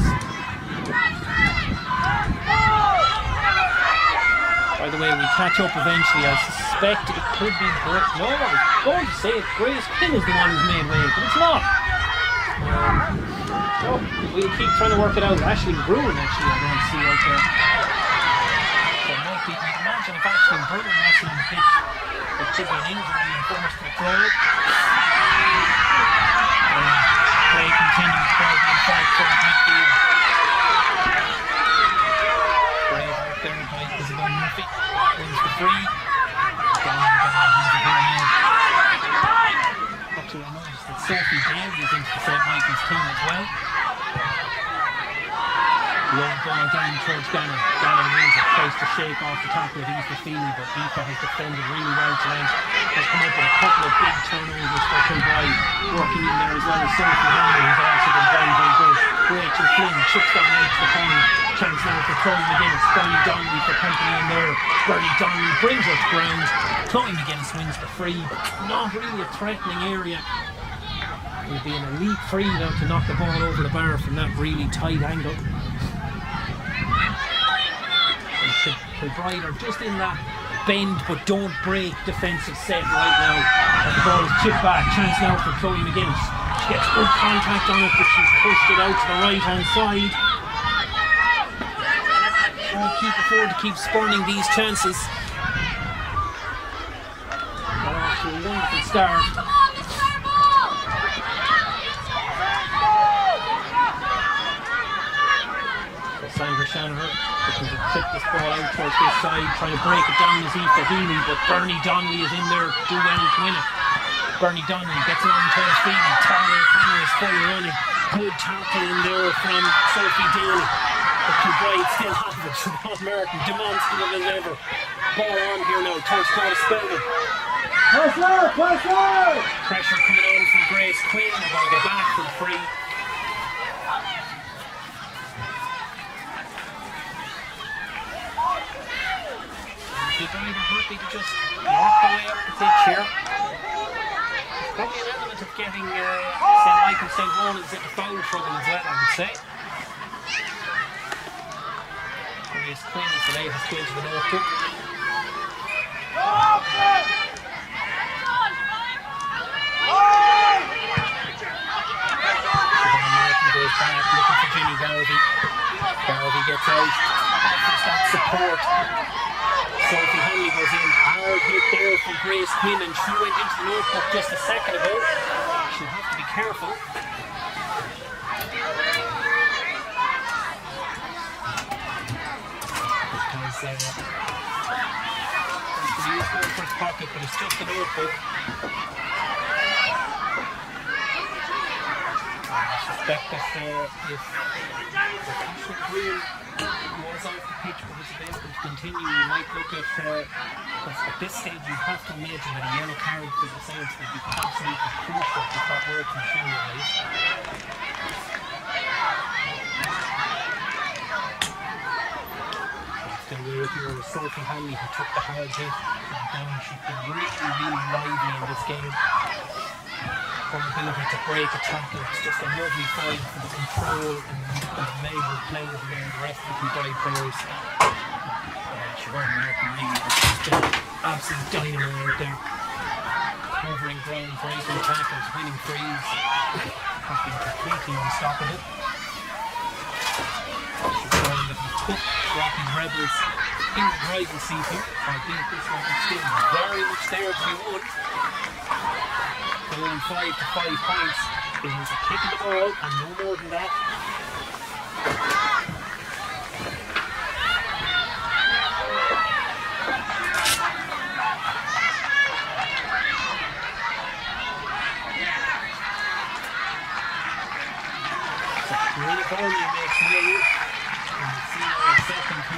By the way, we catch up eventually. I suspect it could be Grace. No, I was going to say it. Grace Quinn is the one who's made way, but it's not. So we'll keep trying to work it out. Aisling Bruin, actually, I don't see right there. So it might be, imagine if Aisling Bruin was on the pitch, it could be an injury and forced to throw it. Play continues, probably in fact, for the midfield. Brave out there by Isabel Murphy. Wins the free. Down, he's a very man. Actually, I noticed that Sophie Daly is into the St. Michael's team as well. Long ball down towards Gannon. Gannon wins it, tries to shake off the tackle of Aoife Feely, but Aoife has defended really well tonight. Has come up with a couple of big turnovers for Kilbride. Working in there as well as Sophie Henry, who's also been very, very good. Rachel Flynn chips down out to the corner. Chance now for Chloe McGuinness. Bernie Donnelly for company in there. Bernie Donnelly brings her to ground. Chloe McGuinness wins the free, but not really a threatening area. It would be an elite free now to knock the ball over the bar from that really tight angle. Kilbride are just in that bend but don't break defensive set right now. As the ball is chipped back. Chance now for Chloe McGuinness. She gets good contact on it, but she's pushed it out to the right hand side. Can't afford to keep spurning these chances. Got off to a wonderful start. Sandra Shanahan looking to tip this ball out towards this side, trying to break it down as Aoife Healy, but Bernie Donnelly is in there to do well to win it. Bernie Donnelly gets it on towards Feely. Tara Connor is fully running. Good tackle in there from Sophie Daly. But Kilbride still has it. Siobhan Martin, demonstrative as ever. Ball on here now towards Clara Spellman. Pressure coming on from Grace Quinn. They're going to get back for the free. Kilbride are happy to just walk their way up the pitch here. There's probably an element of getting St. Michael St. Ronan's into foul trouble as well, I would say. Grace Quinn is the latest to into the notebook. Siobhan Martin goes back looking for Ginny Garvey. Garvey gets out. Offers that support. Sophie Henley goes in, hard hit there from Grace Quinn, and she went into the notebook just a second ago. She'll have to be careful. Because he's going for his pocket, but it's just a notebook. I suspect that if Aisling Bruin was off the pitch but was available to continue, you might look at this stage you have to imagine that a yellow card for the Saints would be absolutely crucial if that were to materialise. Still with here is Sophie Hanley, who took the hard hit down. She's been really lively in this game. Her ability to break a tackle, it's just a lovely fight for the control and measure players and the rest of the Kilbride players. Siobhan Martin really was just an absolute dynamo out there. Covering ground, breaking tackles, winning frees. Has been completely unstoppable. She's showing that he took Rocky's Rebels in the driving season, albeit this one is still very much there to be won. Going 5 to 5 points. It was a kick of the ball and no more than that. So California makes move. And you see a second to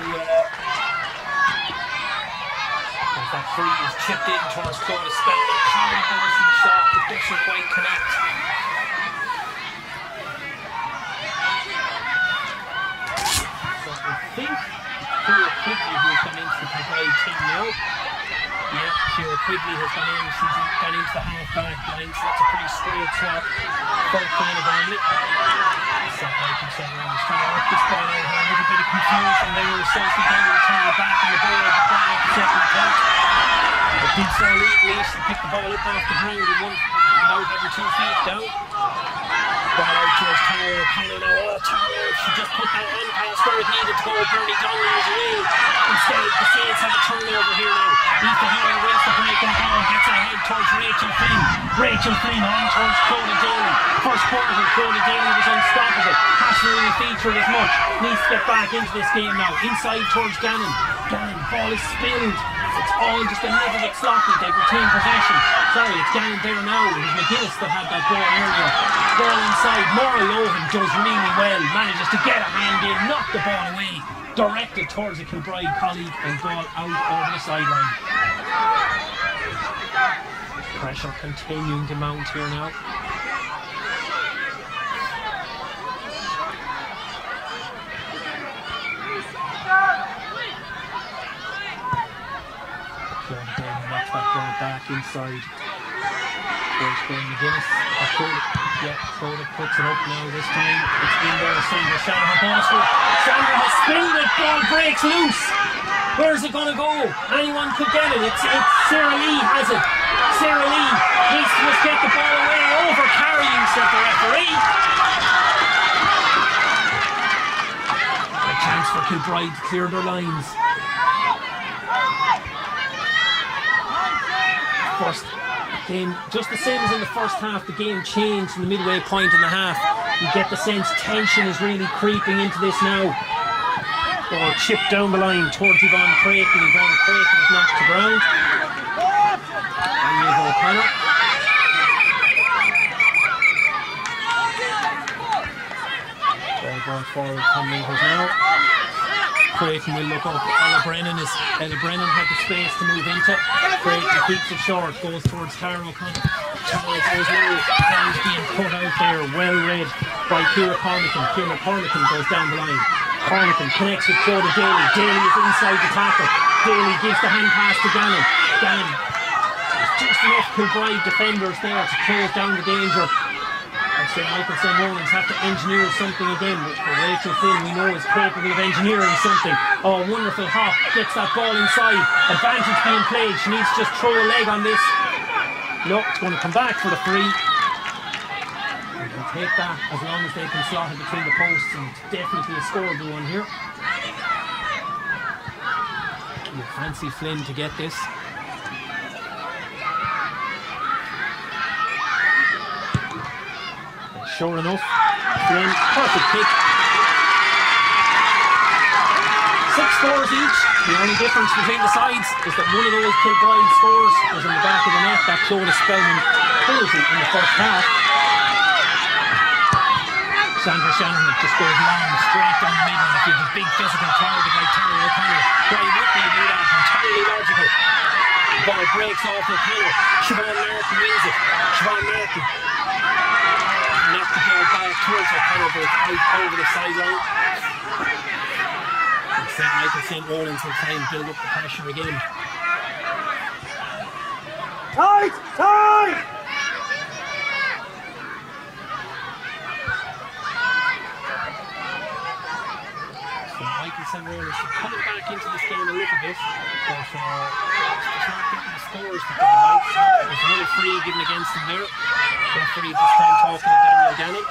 as that free is chipped in towards Clodagh Spellman. Colin goes in the shot, but doesn't quite connect. So think Kira Quigley, who's gone into the Kilbride team now. Yeah, Kira Quigley has gone in. She's gone into the half-back line, so that's a pretty straight swap for Fianna Burnley. So Michael Sutherland is trying to work this ball out here. A little bit of confusion there. Sophie Downey turning it back on the ball at the ball at the second attempt. But did so legally. She picked the ball up off the ground and won without having 2 feet down. Ball out towards Tara O'Connor now. Oh, Tara, she just put that on pass where it needed to go. Bernie Donnelly was away. Instead, the Saints have a turnover here now. Aoife Heron wins the break and ball, gets ahead towards Rachel Flynn. Rachel Flynn on towards Clodagh Daly. First quarter, Clodagh Daly was unstoppable. Hasn't really featured as much. Needs to get back into this game now. Inside towards Gannon. Gannon, ball is spilled. It's all just a little bit sloppy. They've retained possession. Sorry, it's Gannon there now. It was McGuinness that had that ball earlier. Ball inside. Maura Lohan does really well. Manages to get a hand in, knock the ball away. Directed towards a Kilbride colleague and ball out over the sideline. Pressure continuing to mount here now. Knocks that ball back inside. There's Ben McGuinness. Clodagh puts it up now this time. It's in there. Sandra Shanahan Bosford. Sandra has spinned it. Ball breaks loose. Where's it going to go? Anyone could get it. It's Sarah Lee has it. Sarah Lee needs to just get the ball away. Over carrying, said the referee. A chance for Kilbride to clear their lines. First game, just the same as in the first half, the game changed in the midway point in the half. You get the sense tension is really creeping into this now. Ball chipped down the line towards Yvonne Creighton. Yvonne Creighton is knocked to ground. And Niamh O'Connor. Ball going forward, coming now. Creighton will look up. Ella Brennan had the space to move into. Creighton keeps it short, goes towards Tara O'Connor. Tara goes low. Ball's being put out there, well read by Ciara Cormacan. Ciara Cormacan goes down the line. Cormacan connects with Clodagh Daly. Daly is inside the tackle. Daly gives the hand pass to Gannon. Gannon. There's just enough Kilbride defenders there to close down the danger. St. Michael St. Rollins have to engineer something again. Rachel Flynn, we know, is capable of engineering something. Oh, wonderful hop. Gets that ball inside. Advantage being played. She needs to just throw a leg on this. No, it's going to come back for the free. And they'll take that as long as they can slot it between the posts. And it's definitely a scoreable one here. You fancy Flynn to get this. Sure enough, Flynn, perfect kick. 6 scores each. The only difference between the sides is that one of those Kilbride scores was in the back of the net, that Clodagh Spellman penalty in the first half. Sandra Shanahan just goes long, straight down the middle. If you have a big physical target like Tara O'Connor, why wouldn't you do that? Entirely logical. The ball breaks off O'Connor. Siobhan Martin wins it. Siobhan Martin knocked the ball back towards O'Connor, but out over the sideline. And St. Michael St. Rollins will try and build up the pressure again. Tight! Tight! St. Michael St. Rollins coming back into this game a little bit, but just not getting the scores that they would like. There's another free given against them there. Referee this time talking to Daniel Gannon.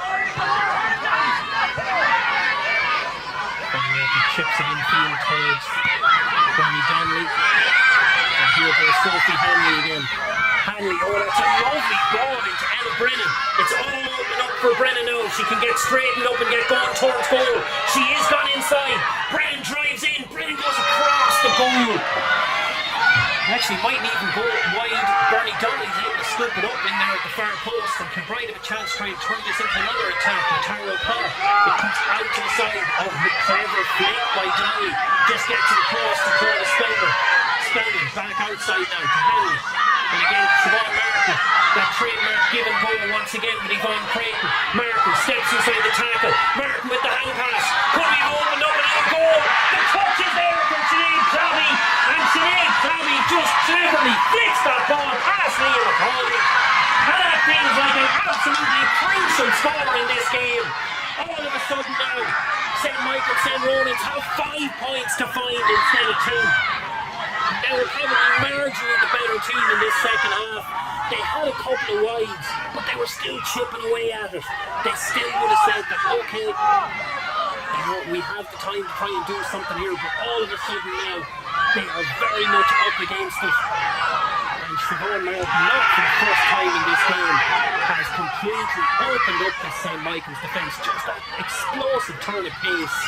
He chips it infield towards Bernie Donnelly. And here goes Sophie Hanley again. Hanley, oh, that's a lovely ball into Anna Brennan. It's all open up for Brennan now. She can get straightened up and get going towards goal. She is gone inside. Brennan drives in. Brennan goes across the goal. Actually mightn't even go wide. Bernie Donnelly's able to scoop it up in there at the far post and Kilbride have a chance to try and turn this into another attack with Tara O'Connor. It comes out to the side of the clever flick by Donnelly. Just gets it across to Clodagh Spellman. Spellman back outside now to Hanley. And again to Siobhan Martin. That trademark give and go once again with Yvonne Creighton. Martin steps inside the tackle. Martin with the hand pass. Could be opened up and out goal. just cleverly flicks that ball past Liam McCauley. And that feels like an absolutely crucial score in this game. All of a sudden now, St. Michael St. Ronan's have 5 points to find instead of 2. They were probably marginally the better team in this second half. They had a couple of wides, but they were still chipping away at it. They still would have said that, okay, you know, we have the time to try and do something here, but all of a sudden now, they are very much up against it. And Siobhan now, not for the first time in this game, has completely opened up the St. Michael's defence. Just that explosive turn of pace.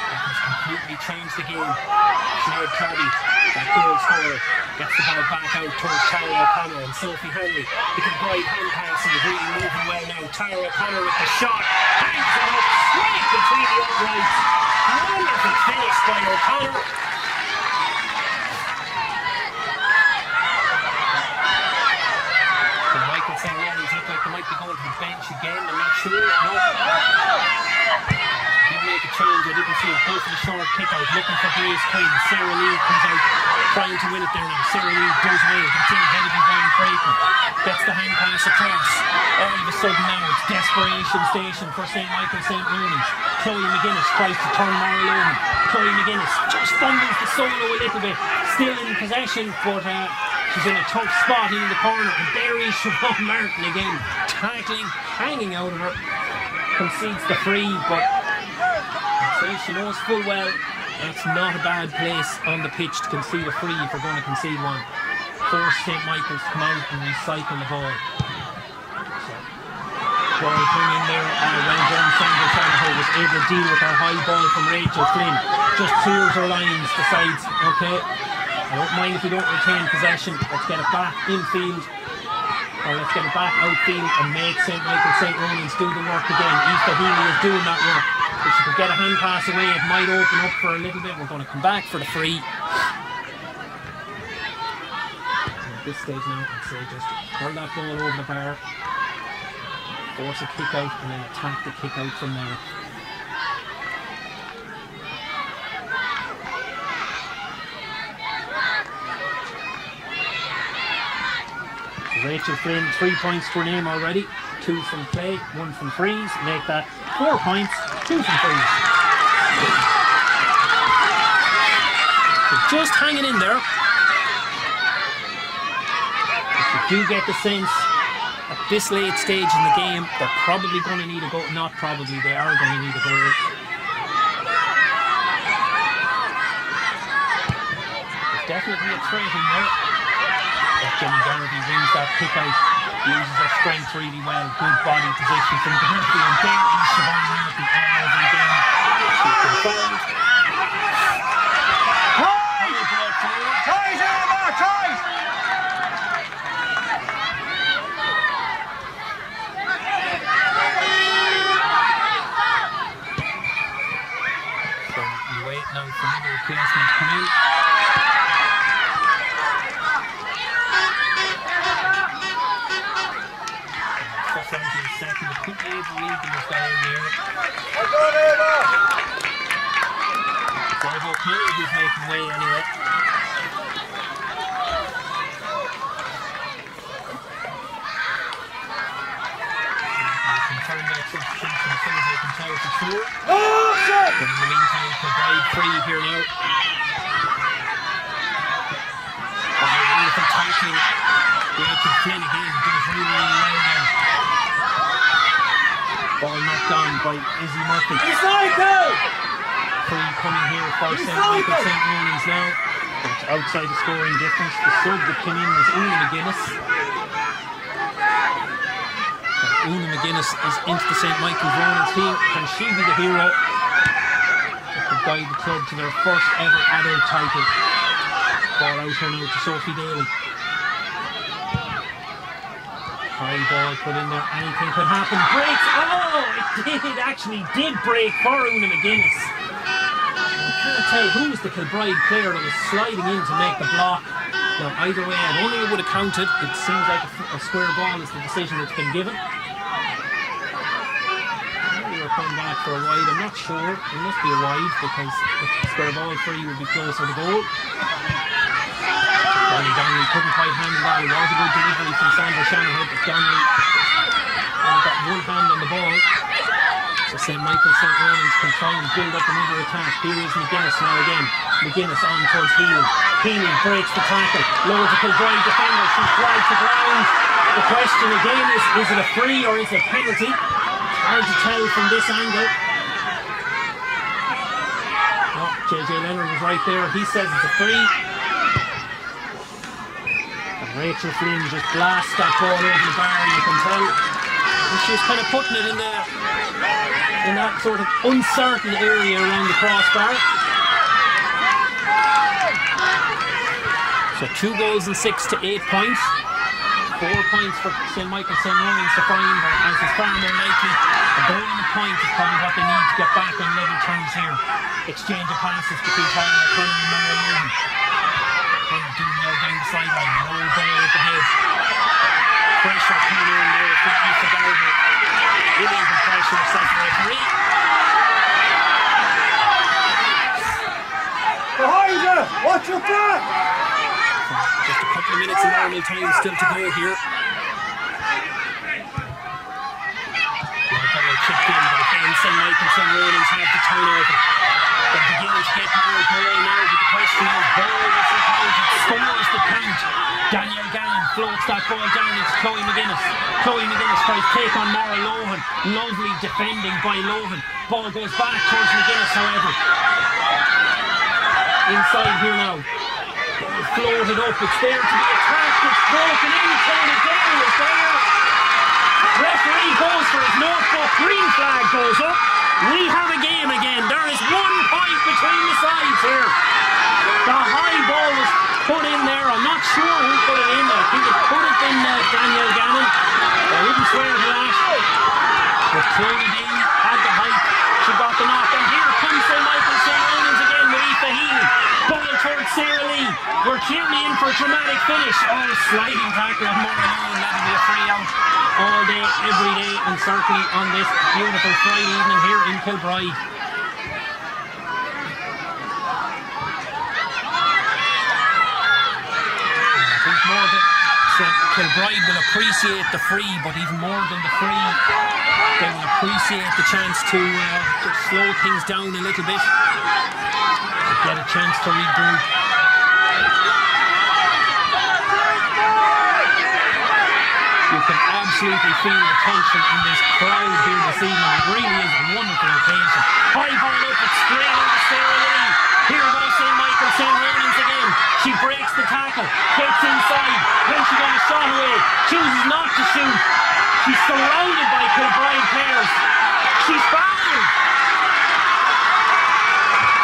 That has completely changed the game. Sinead Crabby, that goal scorer, gets the ball back out towards Tara O'Connor and Sophie Henley. The Kilbride hand passing is really moving well now. Tara O'Connor with the shot, hangs it up straight between the uprights. Wonderful finish by O'Connor. And Michael St. Ronan's look like they might be going to the bench again. I'm not sure. No. Didn't make a change. I didn't see him go for the short kick out, looking for Grace Quinn. Sarah Lee comes out trying to win it there now. Sarah Lee goes away, gets in ahead of Yvonne Creighton, gets the hand pass across. All of a sudden now it's desperation station for St. Michael St. Ronan's. Chloe McGuinness tries to turn Mara Lohan. Chloe McGuinness just fumbles the solo a little bit, still in possession, but she's in a tough spot in the corner, and there is Siobhan Martin again, tackling, hanging out of her, concedes the free, but she knows full well it's not a bad place on the pitch to concede a free if you're going to concede one. Force St. Michael's to come out and recycle the ball. So, ball came in there, well done. Sandra Shanahan was able to deal with her high ball from Rachel Flynn. Just clears her lines, decides, okay, I don't mind if we don't retain possession, let's get it back infield, or let's get it back outfield and make St. Michael St. Ronan's do the work again. Aoife Healy is doing that work. If she could get a hand pass away, it might open up for a little bit. We're going to come back for the free. At this stage now, I'd say just curl that ball over the bar, force a kick out, and then attack the kick out from there. Rachel Flynn, 3 points to her name already. 2 from play, 1 from frees. Make that 4 points, 2 from frees. So just hanging in there. But you do get the sense at this late stage in the game, they're probably going to need a goal. Not probably, they are going to need a goal. There's definitely a threat in there. Jenny Garvey wins that kick out, uses her strength really well, good body position from Garvey, and there is Siobhan Martin all over again. She's confirmed. So we wait now for another replacement to come in. Second, the quick lead in this down here. Dave O'Connor who's making way anyway. Confirm that substitution as soon as they can tell for sure. But in the meantime, Kilbride free here now. Beautiful tackling. Rachel Flynn again does really well there. Ball knocked down by Izzy Murphy. Free coming here for St. Michael St. Ronan's now. It's outside the scoring difference. The sub that came in was Una McGuinness. So Una McGuinness is into the St. Michael Ronan's team. Can she be the hero that could guide the club to their first ever adult title? Ball out here now to Sophie Daly. High ball put in there, anything could happen. Breaks! Oh! It actually did break for Una McGuinness. I can't tell who's the Kilbride player that was sliding in to make the block. Now, either way, I don't think it would have counted. It seems like a square ball is the decision that's been given. Maybe we're coming back for a wide, I'm not sure. It must be a wide because if the square ball free would be closer to goal. Donnelly couldn't quite handle that. It was a good delivery from Sandra Shanahan, but Donnelly only got one hand on the ball. So St. Michael St. Ronan's can try and build up another attack. Here is McGuinness now again. McGuinness on towards Healy. Healy breaks the tackle. Loads of Kilbride defenders. She's flagged to ground. The question again is it a free or is it a penalty? It's hard to tell from this angle. Oh, JJ Leonard was right there. He says it's a free. And Rachel Flynn just blasts that ball over the bar. You can tell. And she was kind of putting it in that sort of uncertain area around the crossbar. So 2 goals and 6 to 8 points. 4 points for St. Michael St. Ronan's to find, as is far more likely. A goal and a point is probably what they need to get back on level terms here. Exchange of passes between Tyler McCullen and Mara Lohan. They're doing well down the sideline. No ball at the head. Pressure coming in there from Aoife Gallagher. Illegal pressure set the referee. Behind you! Watch your back! Just a couple of minutes of normal time still to go here. Chipped in, but again St. Michael St. Ronan's have the turnover. They're beginning to get the ball now, but the question is ball isn't counted, scores the count. Daniel Gannon floats that ball down into Chloe McGuinness. Chloe McGuinness tries to take on Mara Lohan. Lovely defending by Lohan. Ball goes back towards McGuinness, however. Inside here now. Ball floated up, it's there to be attacked, it's broken in, Tony Gale is there. Referee goes for his notebook, green flag goes up. We have a game again. There is 1 point between the sides here. The high ball was put in there. I'm not sure who put it in. I think it could have been Daniel Gannon. I wouldn't swear to that. But Chloe Dean had the height. She got the knock. And here comes St. Michael St. Ronan's again with Aoife Healy. Ball towards Sarah Lee. We're clearly in for a dramatic finish. Oh, sliding tackle of Mara Lohan. That'll be a free out all day, every day, and certainly on this beautiful Friday evening here in Kilbride. I think more than Kilbride will appreciate the free, but even more than the free, they will appreciate the chance to slow things down a little bit, get a chance to regroup. You can absolutely feel the tension in this crowd here this evening. It really is a wonderful occasion. High ball up, it's straight into Sarah Lee. Here goes St. Michael St. Ronan's again. She breaks the tackle, gets inside. When's she going to shot away? Chooses not to shoot. She's surrounded by Kilbride players. She's fouled.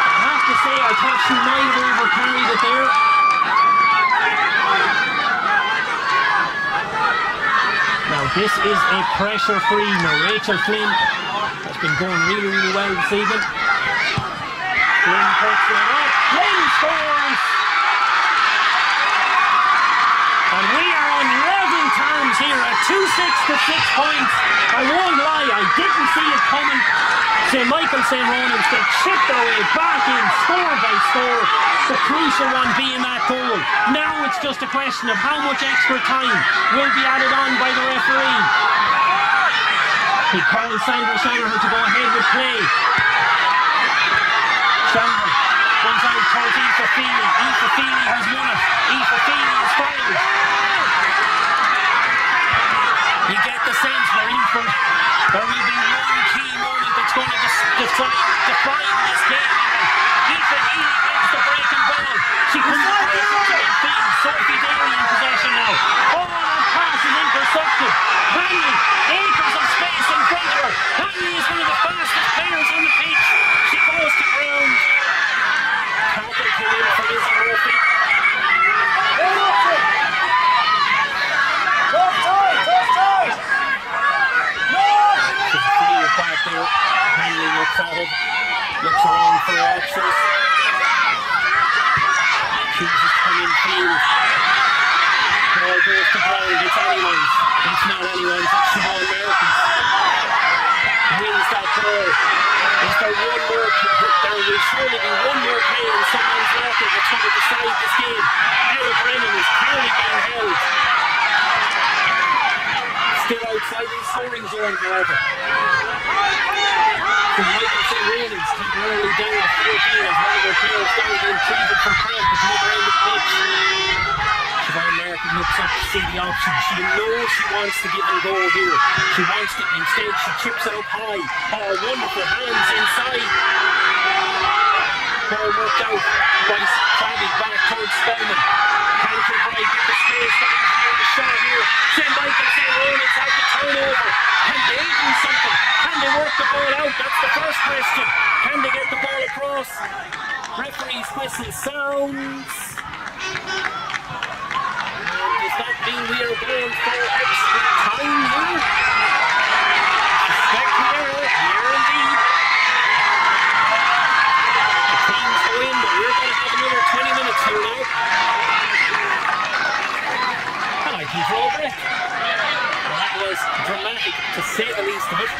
I have to say, I thought she might have overcarried it there. Now this is a pressure free. Now Rachel Flynn has been going really, really well this evening. Flynn takes it up. Flynn scores! And we are on level terms here at 2-6 to 6 points. I won't lie, I didn't see it coming. St. Michael St. Ronan's get chipped their way back in, score by score. The crucial one being that goal. Now it's just a question of how much extra time will be added on by the referee. He calls Sandra Shanahan to go ahead with play. Shanahan comes out towards Aoife Feely. Aoife Feely has won it. Aoife Feely is fouled. You get the sense we're in for there will be one key moment that's going to define this game. Aoife Healy gets the breaking ball. She comes across the midfield. Sophie Daly in possession now. Oh, that pass is intercepted. Hanley, acres of space in front of her. Hanley is one of the fastest players on the pitch. She goes to ground. Tackle came in for Lizzie Murphy. Back there, Hanley looks at it, looks around for access. Chooses to come in field. Ball goes to ground, it's anyone's. It's not anyone's, it's Siobhan Merton's. wins that ball. Is there one more? There will surely be one more play in someone's market that's going to decide this game. Ella Brennan is clearly being held. Still outside the scoring zone, however. So Michael St. Ronan's temporarily down at 14 as one of their players down being treated for cramp at the other end of the pitch. Siobhan Martin looks up to see the option. She knows she wants to give and go here. She wants to, instead she chips it up high. Oh, wonderful hands inside. Ball worked out by Crabby back towards Spellman. Can Kilbride get the space to engineer the shot here? St. Michael St. Ronan's out the turnover. Can they do something? Can they work the ball out? That's the first question. Can they get the ball across? Referee's whistle sounds. Does that mean we are going for extra time here? Suspect we are. Here indeed. The teams go in, but we're going to have another 20 minutes here now. And I can draw a breath. Well, that was dramatic, to say the least of it.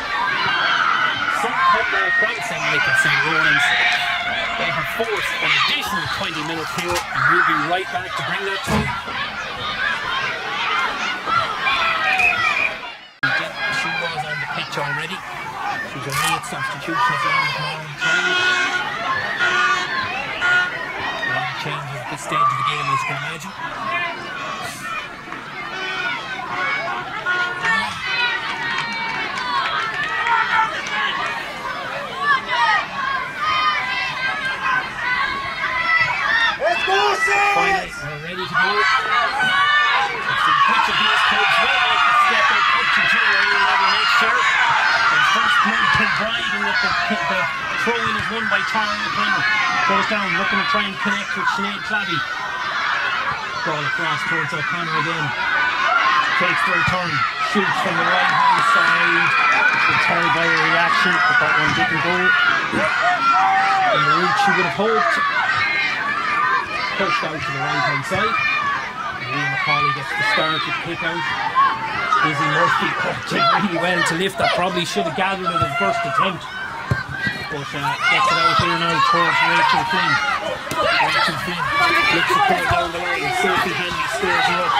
Some comeback from St. Michael St. Ronan's. They have forced an additional 20 minutes here, and we'll be right back to bring that to you. She was on the pitch already. She's a late substitution at the end of morning time. A lot of changes at this stage of the game, as you can imagine. Finally, we're ready to go. Which of these clubs will make the step up to junior A level next year? And first blood Kilbride, and the throw-in is won by Tara Brennan. Goes down, looking to try and connect with Sinead Clabby. Ball across towards O'Connor again. Takes their turn, shoots from the right-hand side. The terrible reaction, but that one didn't go in the route she would have hoped. Pushed out to the right-hand side. Liam McCauley gets the start to kick out. Izzy Murphy did really well to lift that. Probably should have gathered it at first attempt. But gets it out here now towards Rachel Flynn. Rachel Flynn looks to pull down the line. Sophie Hanley stairs her up.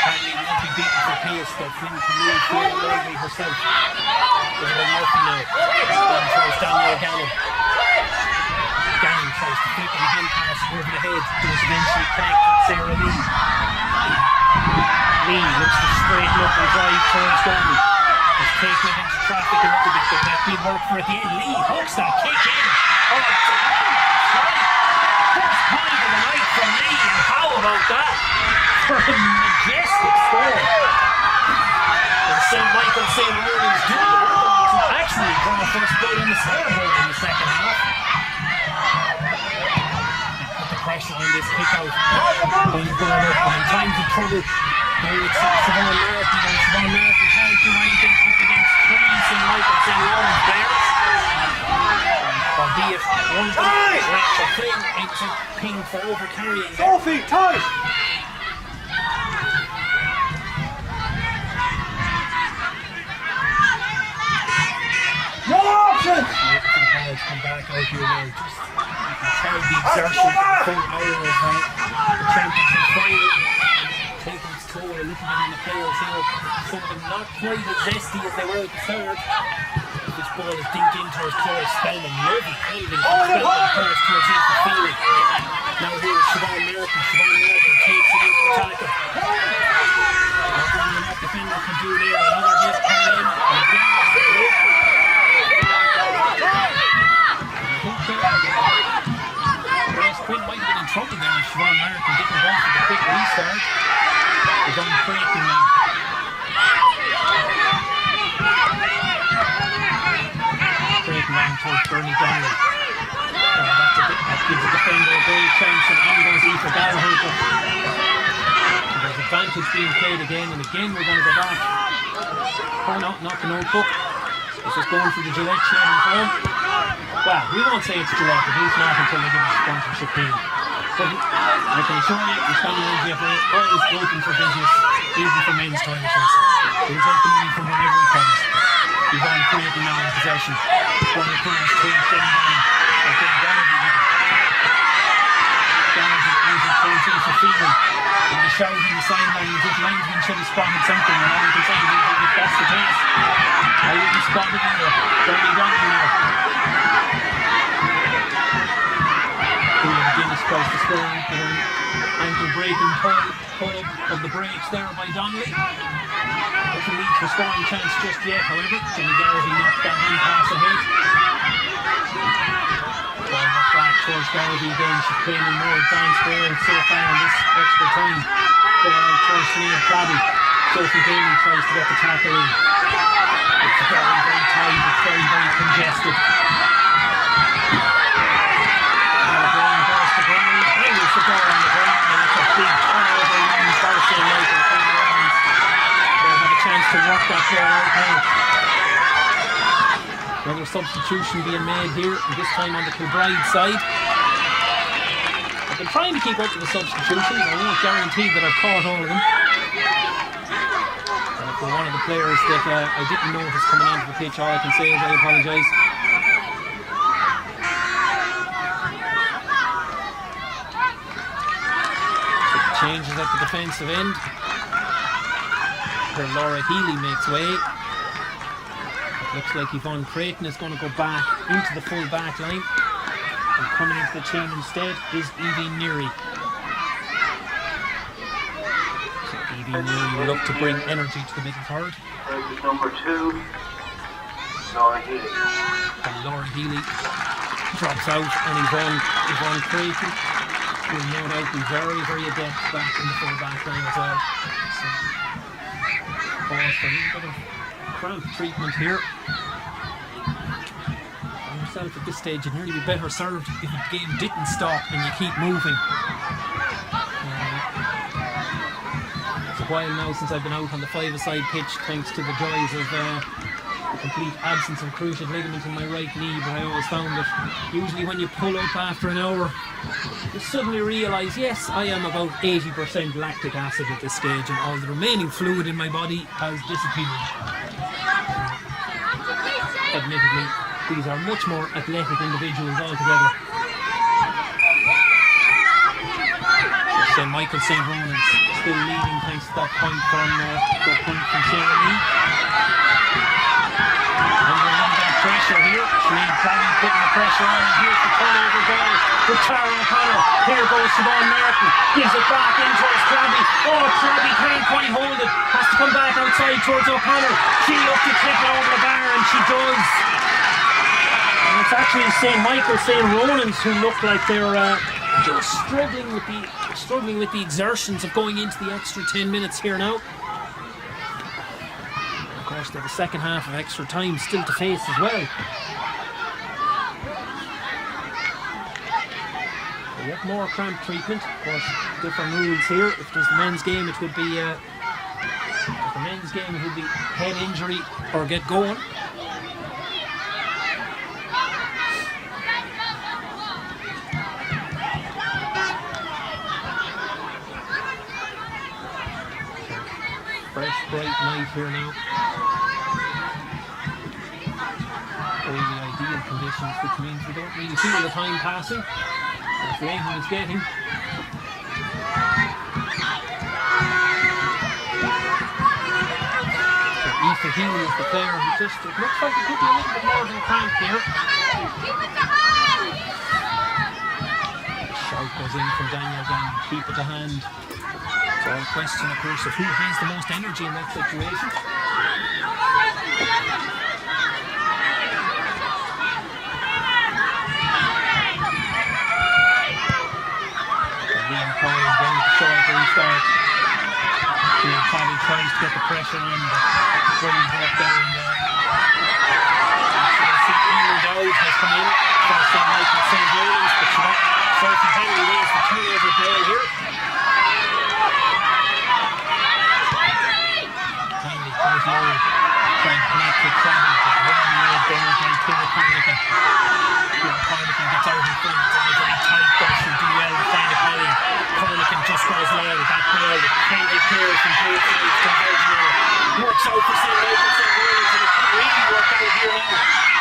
Hanley won't be beaten for pace, but Flynn can move forward lightly herself. Isabel Murphy now. Then throws Daniel Gannon. Gannon tries to flip and hand pass over the head. Does eventually connect with Sarah Lee. Lee looks to straighten up and drive towards Gannon. Has taken it into traffic a little bit, but that did work for at the end. Lee hooks that kick in. Oh, it's right. First point of the night from Lee, and how about that? For a majestic score. And St. Michael St. Ronan's do the work to actually draw first blood in the scoreboard in the second half. Pressure on this kick out. Going up and times of trouble. Now it's Siobhan Martin, and Siobhan Martin can't do anything up against three St. Michael St. Ronan's players. Albeit one of them, Rachel Flynn, ends up pinged for overcarrying there. Sophie, tight! No options! Come back out here now. Just you can tell the exertion of the full hour of the championship final taking its toll a little bit on the players here. Some of them not quite as zesty as they were at the third. This ball is dinked in towards Clara Spellman. Lovely handling from Spellman towards Aoife Feely. Now here is Siobhan Martin. Siobhan Martin takes it into the tackle. Nothing that defender can do there. Another hit coming in. And again, Quinn might have been in trouble there if Siobhan Martin didn't go for the quick restart. He's on breaking now. Breaking down towards Bernie Donnelly. That gives the defender a great chance, and on goes Aoife Gallagher. There's advantage being played again, and again we're going to go back. Oh no, not the notebook. It's just going for the Gillette shaving foam. Well, we won't say it's Gillette, at least not until they give us a sponsorship deal. But I can assure you, the Shannon GFA always open for business, even for men's toiletries. We'll take the money from wherever it comes. Yvonne Creighton now in possession. Going across to Denman. And then Garvey out in front into Phelan. And the shout in the sideline, this linesman should have spotted something, and all we can say is if that's the case, I didn't spot it either. Very done now. Guinness tries to score, ankle breaking pull of the brakes there by Donnelly. Doesn't lead to a scoring chance just yet, however. Jenny Garvey knocked that hand pass ahead. Ball back towards Garvey again. She's playing in more advanced there so far in this extra time. Ball out towards Sinead Crabby. Sophie Daly tries to get the tackle in. It's very, very tight. It's very, very congested. The ball on the ground, and it's a big turnover in Darcy and Michael turnarounds. They'll have a chance to work that ball out now. Another substitution being made here, this time on the Kilbride side. I've been trying to keep up with the substitutions. I won't guarantee that I've caught all of them. And if we're one of the players that I didn't notice coming onto the pitch, all I can say is I apologise. Changes at the defensive end. Where Laura Healy makes way. It looks like Yvonne Creighton is going to go back into the full back line. And coming into the team instead is Evie Neary. So Evie Neary will look to bring energy to the middle third. Number 2, Laura Healy. And Laura Healy drops out, and Yvonne Creighton will no doubt be very, very adept back in the full back line as well. So, pause for a little bit of cramp treatment here. For myself at this stage, you'd nearly be better served if the game didn't stop and you keep moving. It's a while now since I've been out on the five-a-side pitch, thanks to the joys of the complete absence of cruciate ligament in my right knee, but I always found that usually when you pull up after an hour, you suddenly realise, yes, I am about 80% lactic acid at this stage, and all the remaining fluid in my body has disappeared. Admittedly, these are much more athletic individuals altogether. St. Michael St. Ronan's still leading thanks to that point from Sarah Lee. Pressure here. Sinead Crabby putting the pressure on. Here's the turnover ball with Tara O'Connor. Here goes Siobhan Martin. Gives it back in towards Crabby. Oh, Crabby can't quite hold it. Has to come back outside towards O'Connor. She looks to clip it over the bar, and she does. And it's actually St. Michael St. Ronan's who look like they're just struggling with the exertions of going into the extra 10 minutes here now. Of course, they have the second half of extra time still to face as well. Yet more cramp treatment. Of course, different rules here. If there's the men's game, it would be head injury or get going. Fresh, bright night here now. All the ideal conditions, which means we don't really feel the time passing. That's the aim it's getting. So Aoife Healy is the player who just, it looks like it could be a little bit more than cramp here. The shout goes in from Daniel Gann, keep it to hand. It's all a question, of course, of who has the most energy in that situation. And Liam Coyle going to short restart. Liam Coyle tries to get the pressure on, but Williams walked down there. Actually, I see Ian Dowd has come in for St. Michael St. Ronan's, but Sophie Henry wins the turnover ball here. There's no trying to connect with Crabby, but one more ball again, Kira Carnican. Kira Carnican gets out in front, it's very tight, but she'll do well to find a Carnican just goes low, that ball, the friendly players from both sides converging on it. Works out for St. Michael St. Rollins, and it could really work out here now.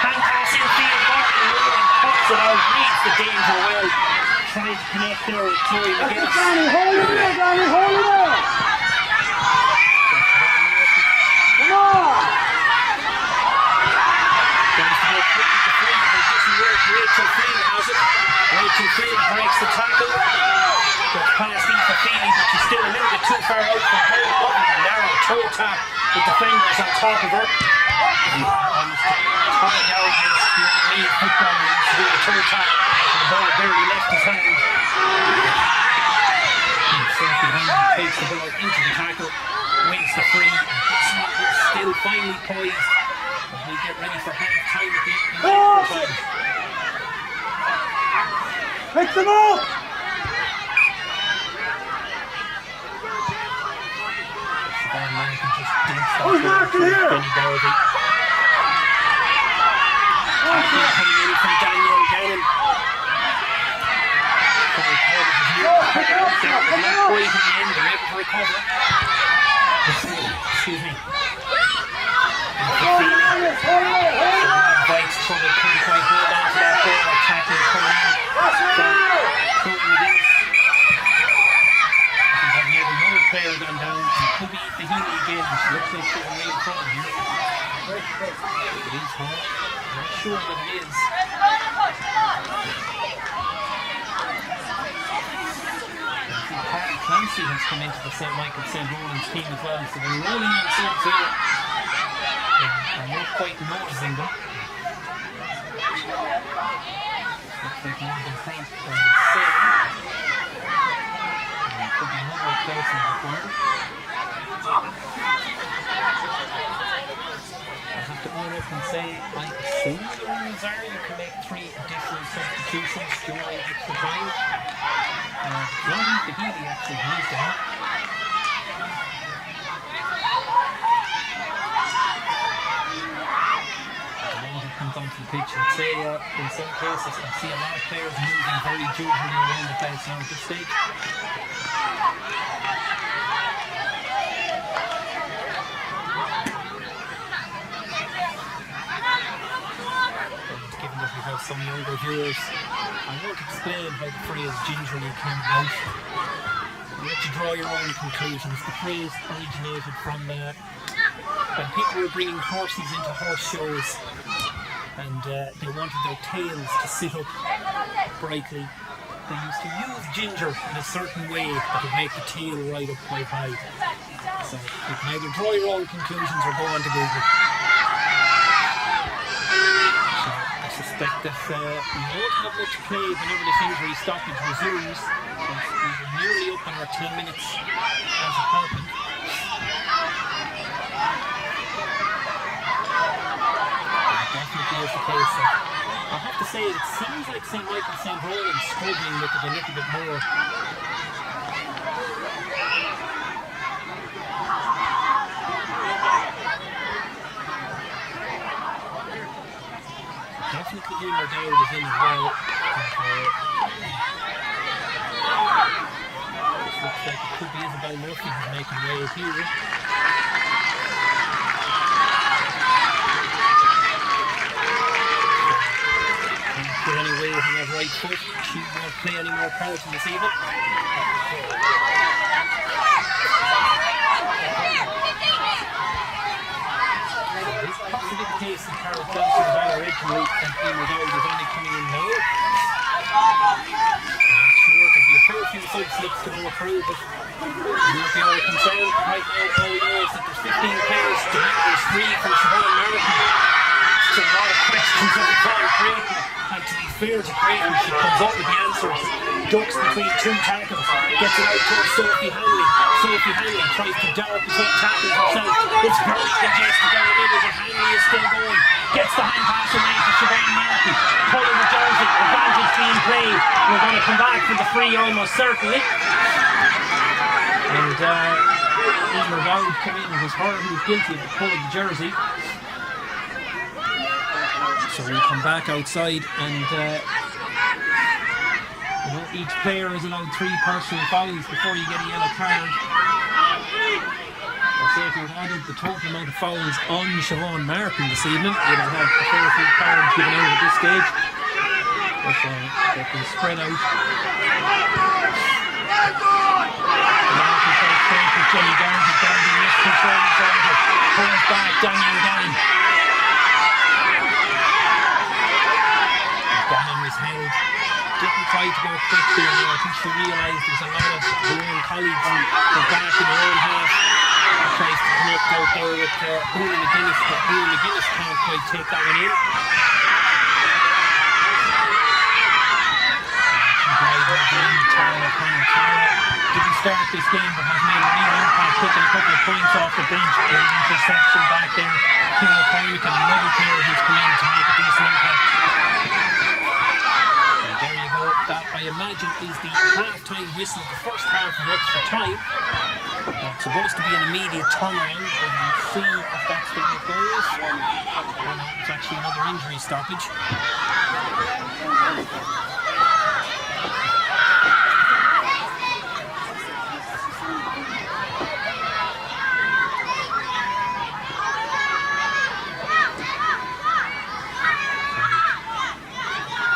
Hand pass infield, Martin Rowan cuts it out, reads the danger well. Trying to connect there with Troy McGinnis. Danny, hold it there, Danny, hold it there. Come on. Rachel Freeman has it. Rachel Freeman breaks the tackle. Gets past Aoife Feely, but she's still a little bit too far out for her. Lovely narrow toe tap with defenders on top of her. Almost coming down against the League football used to do a toe tap, and the ball barely left his hand. Sophie Henry takes the ball into the tackle, wins the free, and is still finally poised as we get ready for half time at the time. Pick them up. Who's marking here? Benny Doherty. Coming in from Daniel Gannon. Quite in the end, they're able to recover. Excuse me. Invites trouble, couldn't quite hold on to that ball. Tackle coming in. Colton McGinnis. Have yet another player gone down. It could be the Healy again. She looks like she's away in front of him. It is her. I'm not sure that it is. Clancy has come into the St. Michael St. Rollins team as well, so they're rolling themselves here. I'm not quite noticing them. Looks like one of them front on the 7. And there could be another replacement required. I have to own up and say, I assume the rules are you can make 3 additional substitutions during extra time. Jordan Fahidi actually used that. Comes onto the pitch and say in some cases I see a lot of players moving very gingerly around the place now at this stage. And given that we have some younger viewers, I won't explain how the phrase gingerly came about. You have to draw your own conclusions. The phrase originated from when people were bringing horses into horse shows, and they wanted their tails to sit up brightly. They used to use ginger in a certain way that would make the tail ride up quite high. So you can either draw your own conclusions or go on to Google. So I suspect that we won't have much play whenever this injury stoppage resumes. We were nearly up on our 10 minutes as it happened. Definitely is the case. I have to say, it seems like St. Michael St. Rollins struggling with it a little bit more. Definitely Emer Dowd is in as well. This looks like it could be Isabel Murphy who's making way here. Get any way on that right foot. She won't play any more part in this evening. It's possibly the case that Carol Johnson was on originally and Emer Dowd is only coming in now. I'm sure there'll be a fair few sub-slips to go through, but you won't be all concerned. Right now, all we know is that there's 15 players to meet. There's 3 from Siobhan American. There's a lot of questions on the call Creighton. And to be fair to Creighton, she comes up with the answers, ducks between 2 tackles, gets it out towards Sophie Hanley. Sophie Hanley tries to dart between tackles herself. It's very congested down the middle, but Hanley is still going. Gets the hand pass away to Siobhan Martin. Pulling the jersey, advantage being played. We're going to come back for the free almost certainly. And Emer Dowd came in, it was her who was guilty of pulling the jersey. So we'll come back outside and each player is allowed 3 personal fouls before you get a yellow card. say if you had added the total amount of fouls on Siobhan Martin this evening, you'd have had a fair few cards given out at this stage. But they've been spread out. Martin tries to take with Jenny Garvey. Garvey miscontrols over. Pulls back, Daniel down. Down was held. Didn't try to go quick there. I think she realised there's a lot of her own colleagues who are back in their own half. Tries to connect out there with Hula McGuinness, but Hula McGuinness can't quite take that one in. Tara didn't start this game but has made a real impact, picking a couple of points off the bench. An interception back there. Kira Carrican, another player who's come in to make a decent impact. And there you go. That, I imagine, is the half-time whistle of the first half of extra time. It's supposed to be an immediate turnaround, and we'll see if that's the way it goes. Or no, it's actually another injury stoppage.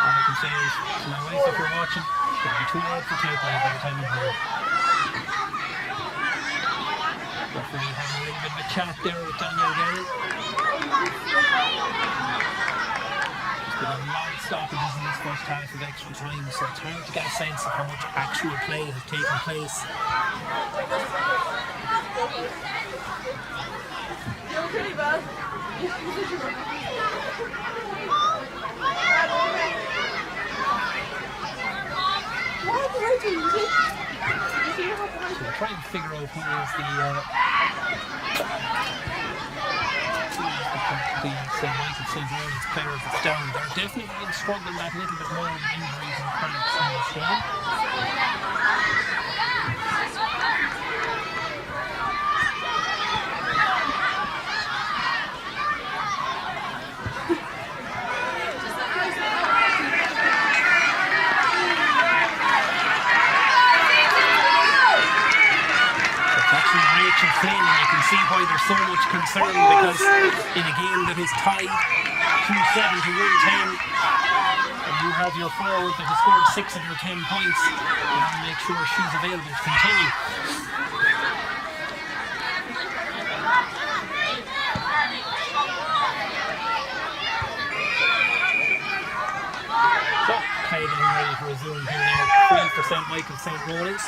All I can say is, to my wife, if you're watching, it's going to be too late for takeaway by the time I'm here. Referee having a little bit of a chat there with Daniel Gary. There's been a lot of stoppages in this first half of extra time, so it's hard to get a sense of how much actual play has taken place. So we're trying to figure out who is the St. Michael St. Lawrence player that's down. They're definitely been struggling that little bit more with injuries and cramps in this game. Rachel Flynn, and you can see why there's so much concern, because in a game that is tied 2-7 to 110, and you have your forward that has scored 6 of your 10 points, you want to make sure she's available to continue. So, Kayla ready to resume here now, 3 for St. Michael St. Lawrence.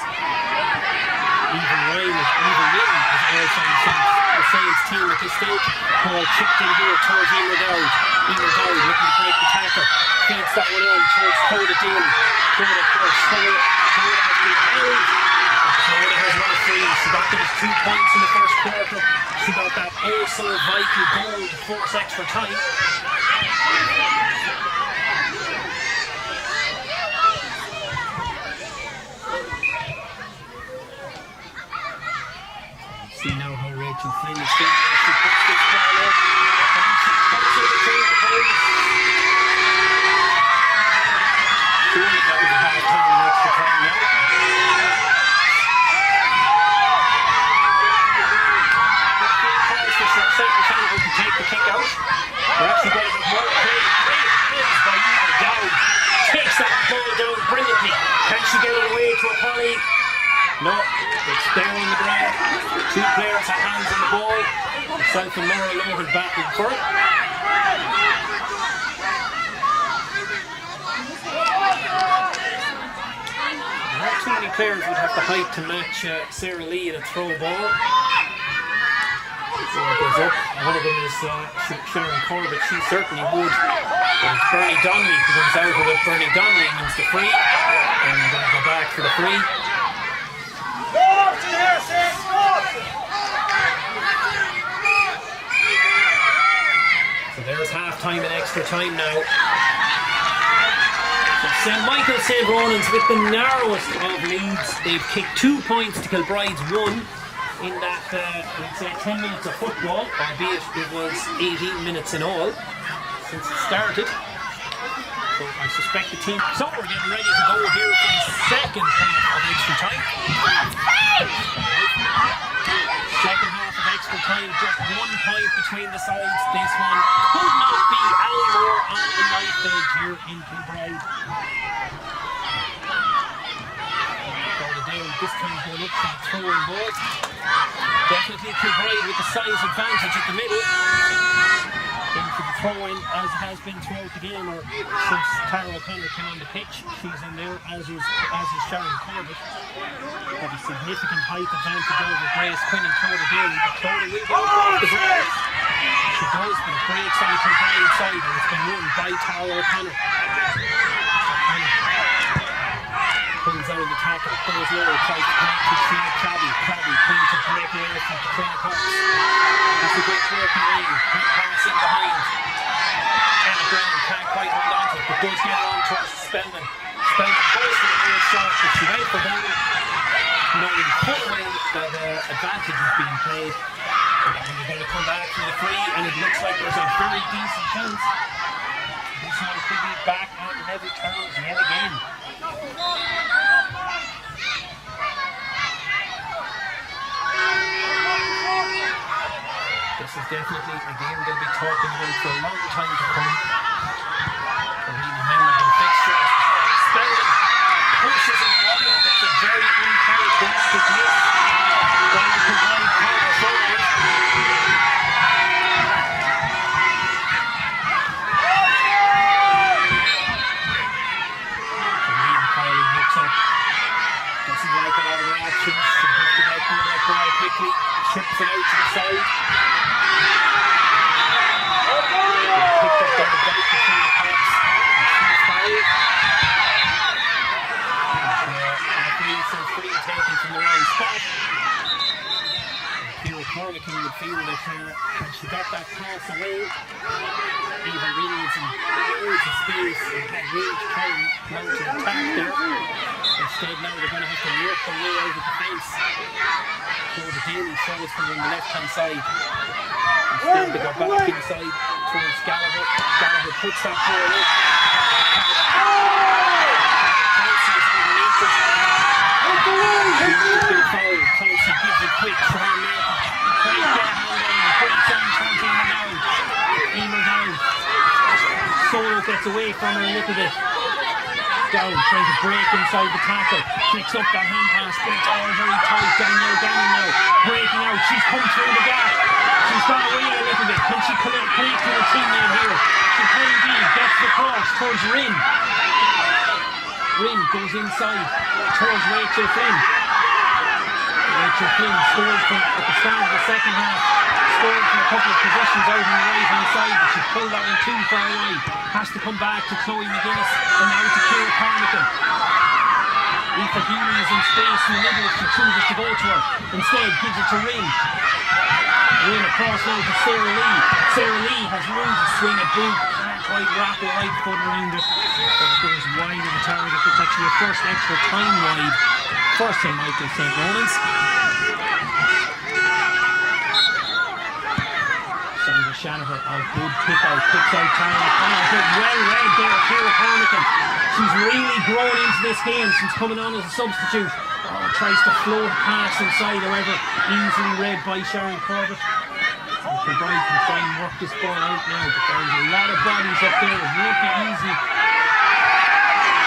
Even Ryan is also on the Saints team at this stage. Paul chipped in here towards Emer Dowd. Emer Dowd looking to break the tackle. Feeds that one on towards Coda Dean. Coda, of course, Coda has been held. Coda has one of three. She got those 2 points in the first quarter. She got that also vital goal to force extra time. See now how Rachel Flynn is feeling as she puts this ball up. And she puts it between the poles. Surely that was a half time and extra time now. Central Canada to take the kick out. They're actually got a bit more play. Great hands by Emer Dowd. Takes that ball down brilliantly. Can she get it away to a colleague? No, it's there on the ground. 2 players have hands on the ball. Myself and Laura Lohan battling for it. Not too many players would have the height to match Sarah Lee in a throw ball. So it goes up. One of them is Sharon Corbett. She certainly would. But it's Bernie Donnelly who comes out with it. Bernie Donnelly wins the free. And we're going to go back for the free. So there's half time and extra time now. So St. Michael St. Ronan's with the narrowest of leads. They've kicked 2 points to Kilbride's 1 in that, let's say, 10 minutes of football, albeit it was 18 minutes in all since it started. So I suspect the team. So we're getting ready to go here for the second half of extra time. Second half of fight between the sides. This one could not be any more on a knife edge here in Kilbride. This time going up for the throwing ball. Definitely Kilbride with the size advantage at the middle. Into the throw-in as it has been throughout the game, or since Tara O'Connor came on the pitch. She's in there, as is Sharon Corbett. Have a significant height advantage over Grace Quinn and Clodagh Daly, but Clodagh will go off the breaks. She does, but it breaks on the Kilbride side, and it's been won by Tara O'Connor. Pulls out of the tackle, goes low, tries to connect to Sinead Crabby. Crabby trying to break away from the Trainer Hawks. That's a great work in the ring. Can't pass in behind. Anna Brown can't quite hold on to it, but does get it on towards Spellman. Spellman goes for the real shot, but she went for that. Knowing full well that advantage is being played. And we're going to come back from the free, and it looks like there's a very decent chance. This one could be back on level terms yet again. This is definitely a game they'll be talking about for a long time to come. A really memorable fixture. Spellman pushes it wide. That's a very uncharacteristic miss. Going to provide power forward. Doesn't like a lot of reactions. She has to get that ball quickly. Chips it out to the side. Picked up down the back between the Hawks. And she's fired. Referee says free taken from the wrong spot. Kira Cornican would feel that when she got that pass away, Eva Reynolds in loads of space and had room to try and mount an attack there. Instead now they're going to have to work their way out of the fence. So the Daly throws from on the left hand side. Instead they go back inside towards Gallagher. Gallagher puts that ball up. Clancy is underneath it. She's been fouled. Clancy gives it quick. Siobhan Martin tries to get a hand on him. Breaks on towards Emer down. Solo gets away from her a little bit. Down, trying to break inside the tackle. Picks up that hand pass, but it's all very tight. Danielle Gannon now, breaking out. She's come through the gap. She's got away a little bit. Can she connect to her teammate here? She can indeed. Gets the cross towards Rin. Rin goes inside towards Rachel Flynn. Rachel Flynn scored from at the start of the second half. Scored from a couple of positions out on the right hand side, but she pulled that one too far wide. Has to come back to Chloe McGuinness and now to Kira Carmichael. Aoife Huey is in space in the middle if she chooses to go to her. Instead gives it to Rin. Rin across now to Sarah Lee. Sarah Lee has room to swing a boot. Can't quite wrap the right foot around it. It goes wide of the target. It's actually a first extra time wide. First in Michael St. Ronan's. Shanahan, a good kick out, kicks out Tara O'Connor. Well read there, Kira Carmichael. She's really grown into this game since coming on as a substitute. Tries to float a pass inside, however, easily read by Sharon Corbett. Kilbride can try and work this ball out now, but there's a lot of bodies up there. It won't be easy.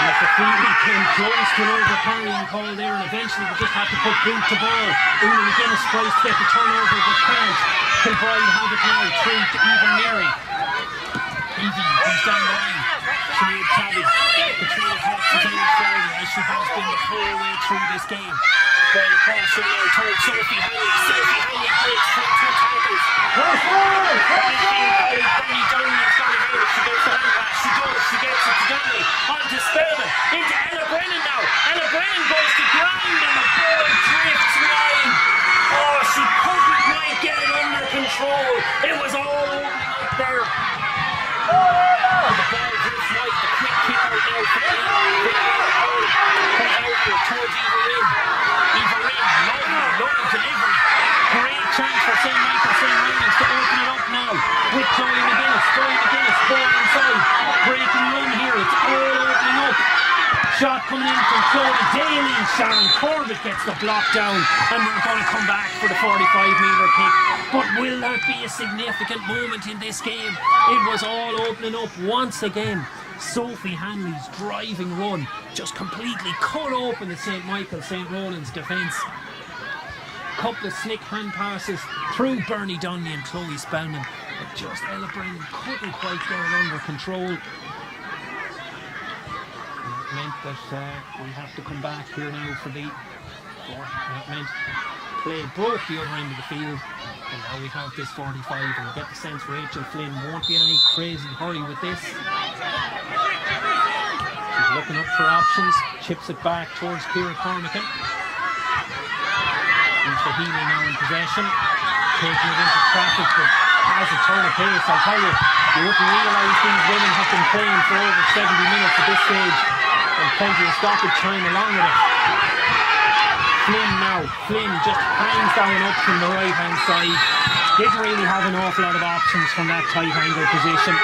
Mr. Freely came close to an overcarrying call there, and eventually they just had to put boot to ball. Una McGuinness tries to get the turnover, but can't. Kilbride have it now, through to Eva Mary. Evie comes down the line. Sinead Crabby. The Trainer Hawks is on further, as she has been the whole way through this game. Ball across her now towards Sophie Howley. Sophie Howley breaks through two tackles. Bernie Downey is going to get it. She goes to hand pass. She does. She gets it to Downey. On to Spellman. Into Ella Brennan now. Ella Brennan goes to ground and the ball drifts wide. Oh, she couldn't quite get it under control. It was all up there. The ball drifts wide. The quick kick out now for Ella. Comes out here towards Eva Rin. Eva Rin, lovely delivery. Great chance for St. Michael St. Ronan's to open it up now with Chloe McGuinness. Chloe McGuinness, ball inside. Breaking run here. It's all opening up. Shot coming in from Clodagh Daly. Sharon Corbett gets the block down, and we're going to come back for the 45-metre kick. But will that be a significant moment in this game? It was all opening up once again. Sophie Hanley's driving run just completely cut open the St. Michael St. Roland's defence. Couple of slick hand passes through Bernie Donnelly and Chloe Spellman, but just Ella Brennan couldn't quite get it under control. And that meant that we have to come back here now for the fourth. That meant play broke the other end of the field, and now we have this 45, and we get the sense Rachel Flynn won't be in any crazy hurry with this. She's looking up for options, chips it back towards Ciara Cormacan. Lisa Healy now in possession, taking it into traffic, but has a turn of pace. I'll tell you, you wouldn't realise these women have been playing for over 70 minutes at this stage, and plenty of stoppage time along with it. Flynn just hangs down up from the right hand side. Didn't really have an awful lot of options from that tight angle position.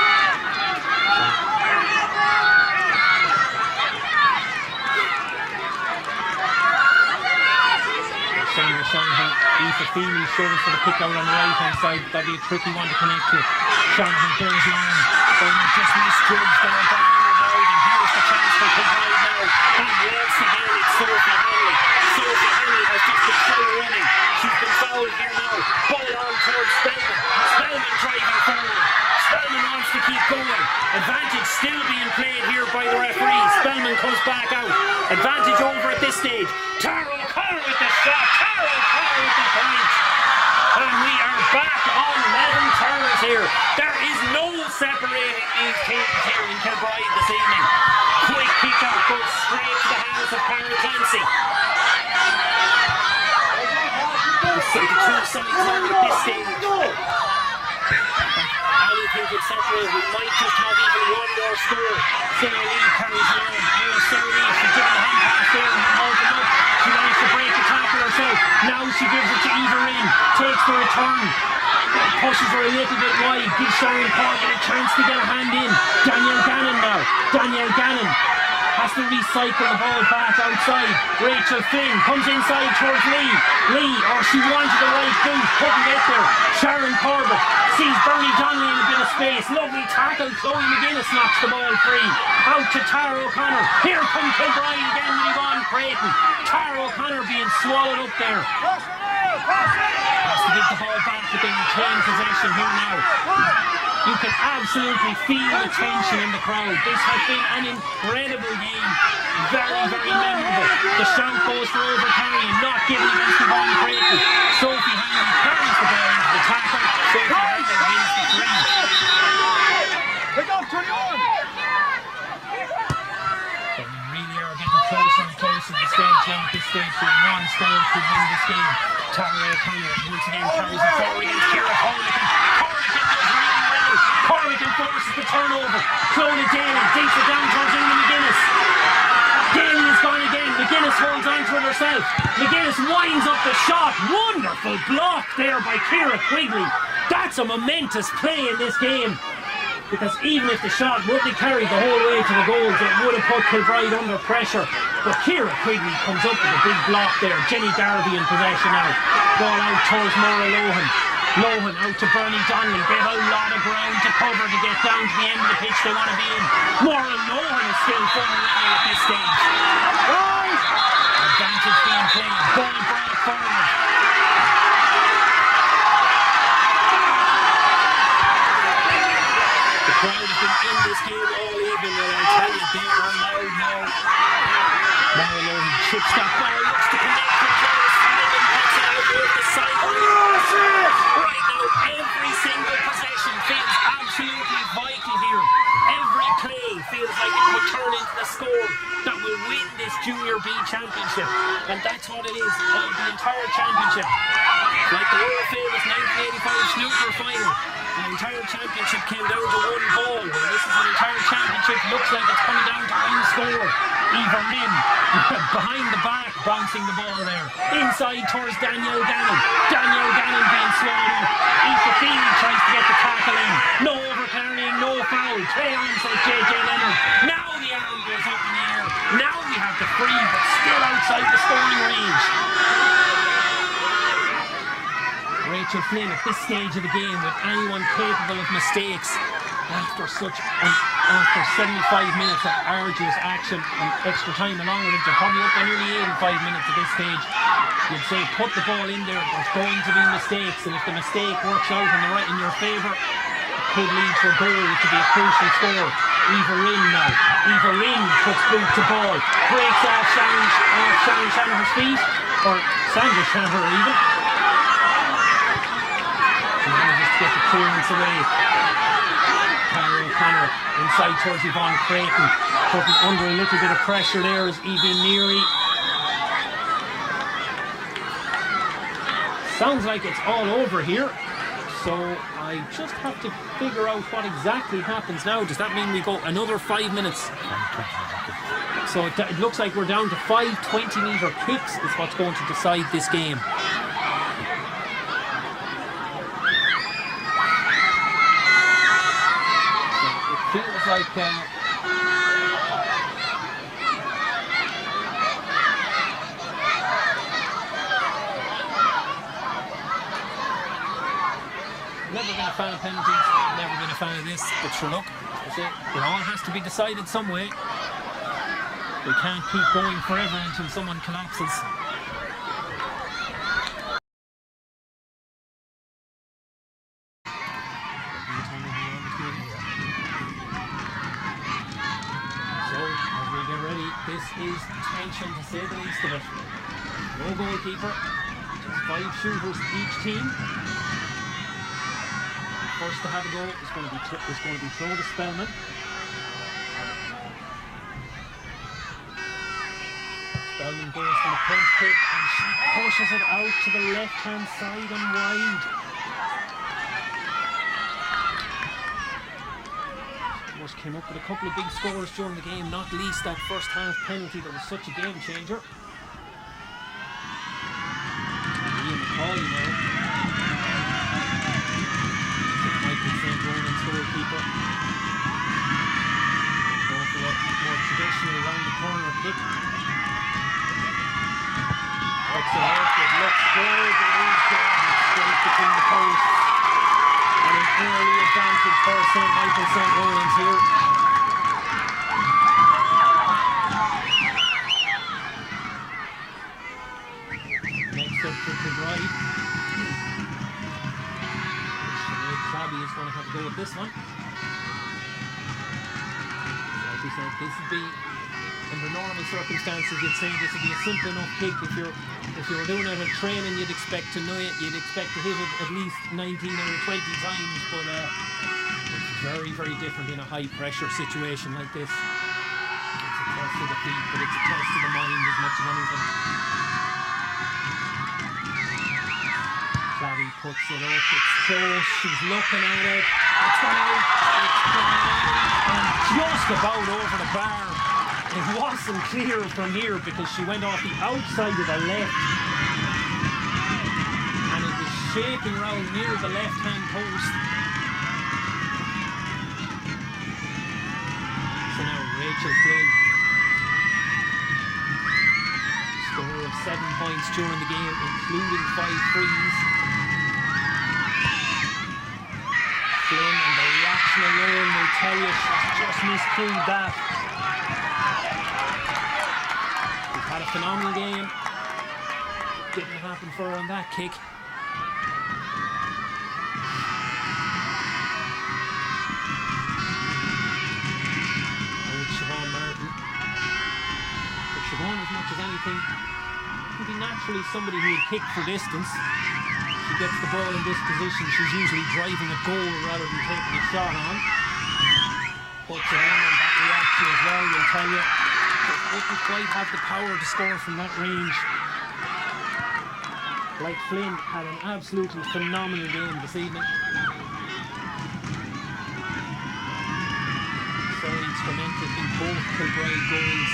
Sandra Shanahan, Aoife Feeney showing for the kick out on the right hand side. That'll be a tricky one to connect to. Shanahan goes long, but just misjudged there by Emer Boyd, and here's the chance for Kilbride now. And once again it's Sophie Hanley. Sophie Hanley has just been foul running. She's been fouled here now. Ball on towards Spellman. Spellman driving forward. Spellman wants to keep going. Advantage still being played here by the referee. Spellman comes back out. Advantage over at this stage. Tara O'Connor with the shot. Tara O'Connor with the point. And we are back on level terms here. There is no separating these teams here in Kilbride this evening. Quick kick out goes straight to the hands of Cara Clancy. You see the two sides now at this stage. I don't think it's separate. We might just have even one more score. Sarah Lee carries it on. Here's Sarah Lee. She's given the hand pass there and holds it up. She managed to break the tackle herself. Now she gives it to Eva Rinn. Takes the return. Pushes her a little bit wide. Gives Sharon Corbett a chance to get a hand in. Danielle Gannon now. Danielle Gannon has to recycle the ball back outside. Rachel Flynn comes inside towards Lee. She wanted the right boot, couldn't get there. Sharon Corbett sees Bernie Donnelly in a bit of space. Lovely tackle. Chloe McGuinness knocks the ball free. Out to Tara O'Connor. Here comes Kilbride again with Yvonne Creighton. Tara O'Connor being swallowed up there. Has to give the ball back, but they retain possession here now. You can absolutely feel the tension in the crowd. This has been an incredible game. Very, very memorable. The shout goes for overcarrying, not giving against Yvonne Creighton. Sophie Hanley carries the ball into the tackle. Sophie Hanley wins the three. Pick up 21! So we really are getting closer and closer to the stage now at this stage. We're one score to win this game. Tara O'Connor once again carries it forward against Ciara Cormacan. Cormacan forces the turnover. Clodagh Daly takes it down towards Ina McGuinness. Daly is gone again. McGuinness holds on to it herself. McGuinness winds up the shot. Wonderful block there by Ciara Quigley. That's a momentous play in this game, because even if the shot wouldn't have carried the whole way to the goals, it would have put Kilbride under pressure. But Ciara Quigley comes up with a big block there. Jenny Garvey in possession now. Ball out towards Maura Lohan. Lohan out to Bernie Donnelly. They have a lot of ground to cover to get down to the end of the pitch they want to be in. Maura Lohan is still falling away at this stage. Advantage being played. Ball brought forward. The crowd has been in this game all evening, and I tell you, they are loud now. Maura Lohan chips that ball, looks to connect with Joyce, and then puts it out over the side. Right now, every single possession feels absolutely vital here. Every play feels like it could turn into the score that will win this Junior B Championship. And that's what it is, the entire championship. Like the world famous 1985 snooker final, the entire championship came down to one ball. Well, this is an entire championship, looks like it's coming down to one score. Eva Rinn behind the back, bouncing the ball there. Inside towards Danielle Gannon. Danielle Gannon being swallowed up. Aoife Feeney tries to get the tackle in. No overcarrying, no foul. Play on, says JJ Leonard. Now the arm goes up in the air. Now we have the free, but still outside the scoring range. Rachel Flynn at this stage of the game, with anyone capable of mistakes after 75 minutes of arduous action and extra time along with it, you're probably up on nearly 85 minutes at this stage. You'd say put the ball in there, there's going to be mistakes, and if the mistake works out in your favour, it could lead to a goal, which would be a crucial score. Eva Ring now. Eva Ring puts boot to ball, breaks off Sharon Shanahan's feet, or Sandra Shanahan even. She manages to get the clearance away. Cara O'Connor inside towards Yvonne Creighton, putting under a little bit of pressure there is Evie Neary. Sounds like it's all over here. So I just have to figure out what exactly happens now. Does that mean we go another 5 minutes? So it looks like we're down to 5 20-metre kicks is what's going to decide this game. So it feels like... Never been a fan of penalties, never been a fan of this, but sure look, it all has to be decided some way. We can't keep going forever until someone collapses. So, as we get ready, this is tension to say the least of it. No goalkeeper, just 5 shooters each team. First to have a go is going to be Clodagh Spellman. Spellman goes for the punch kick and she pushes it out to the left-hand side and wide. Course came up with a couple of big scores during the game, not least that first half penalty that was such a game changer. Ian McCauley now. St. Ronan's goalkeeper. Going for a more traditional round the corner kick. Puts it out, it looks good, it is good, it's straight between the posts. And an early advantage for St. Michael St. Ronan's here. Next up for Kilbride. Bobby is going to have to go with this one. Like we said, this would be, under normal circumstances, you'd say this would be a simple enough kick. If you were doing it at training, you'd expect to know it. You'd expect to hit it at least 19 or 20 times, but it's very, very different in a high-pressure situation like this. It's a test of the feet, but it's a test of the mind as much as anything. Clary puts it up, it's close, she's looking at it, it's gone out, and just about over the bar. It wasn't clear from here because she went off the outside of the left, and it was shaking around near the left-hand post. So now Rachel Flynn, score of 7 points during the game, including 5 frees. Flynn, and the reaction alone will tell you she's just miscued that. She's had a phenomenal game. Didn't happen for her on that kick. Siobhan Martin. But Siobhan, as much as anything, would be naturally somebody who would kick for distance. She gets the ball in this position, she's usually driving a goal rather than taking a shot on. Puts it in, and that reaction as well will tell you just wouldn't quite have the power to score from that range. Like Flynn had an absolutely phenomenal game this evening. So instrumental in both Kilbride goals.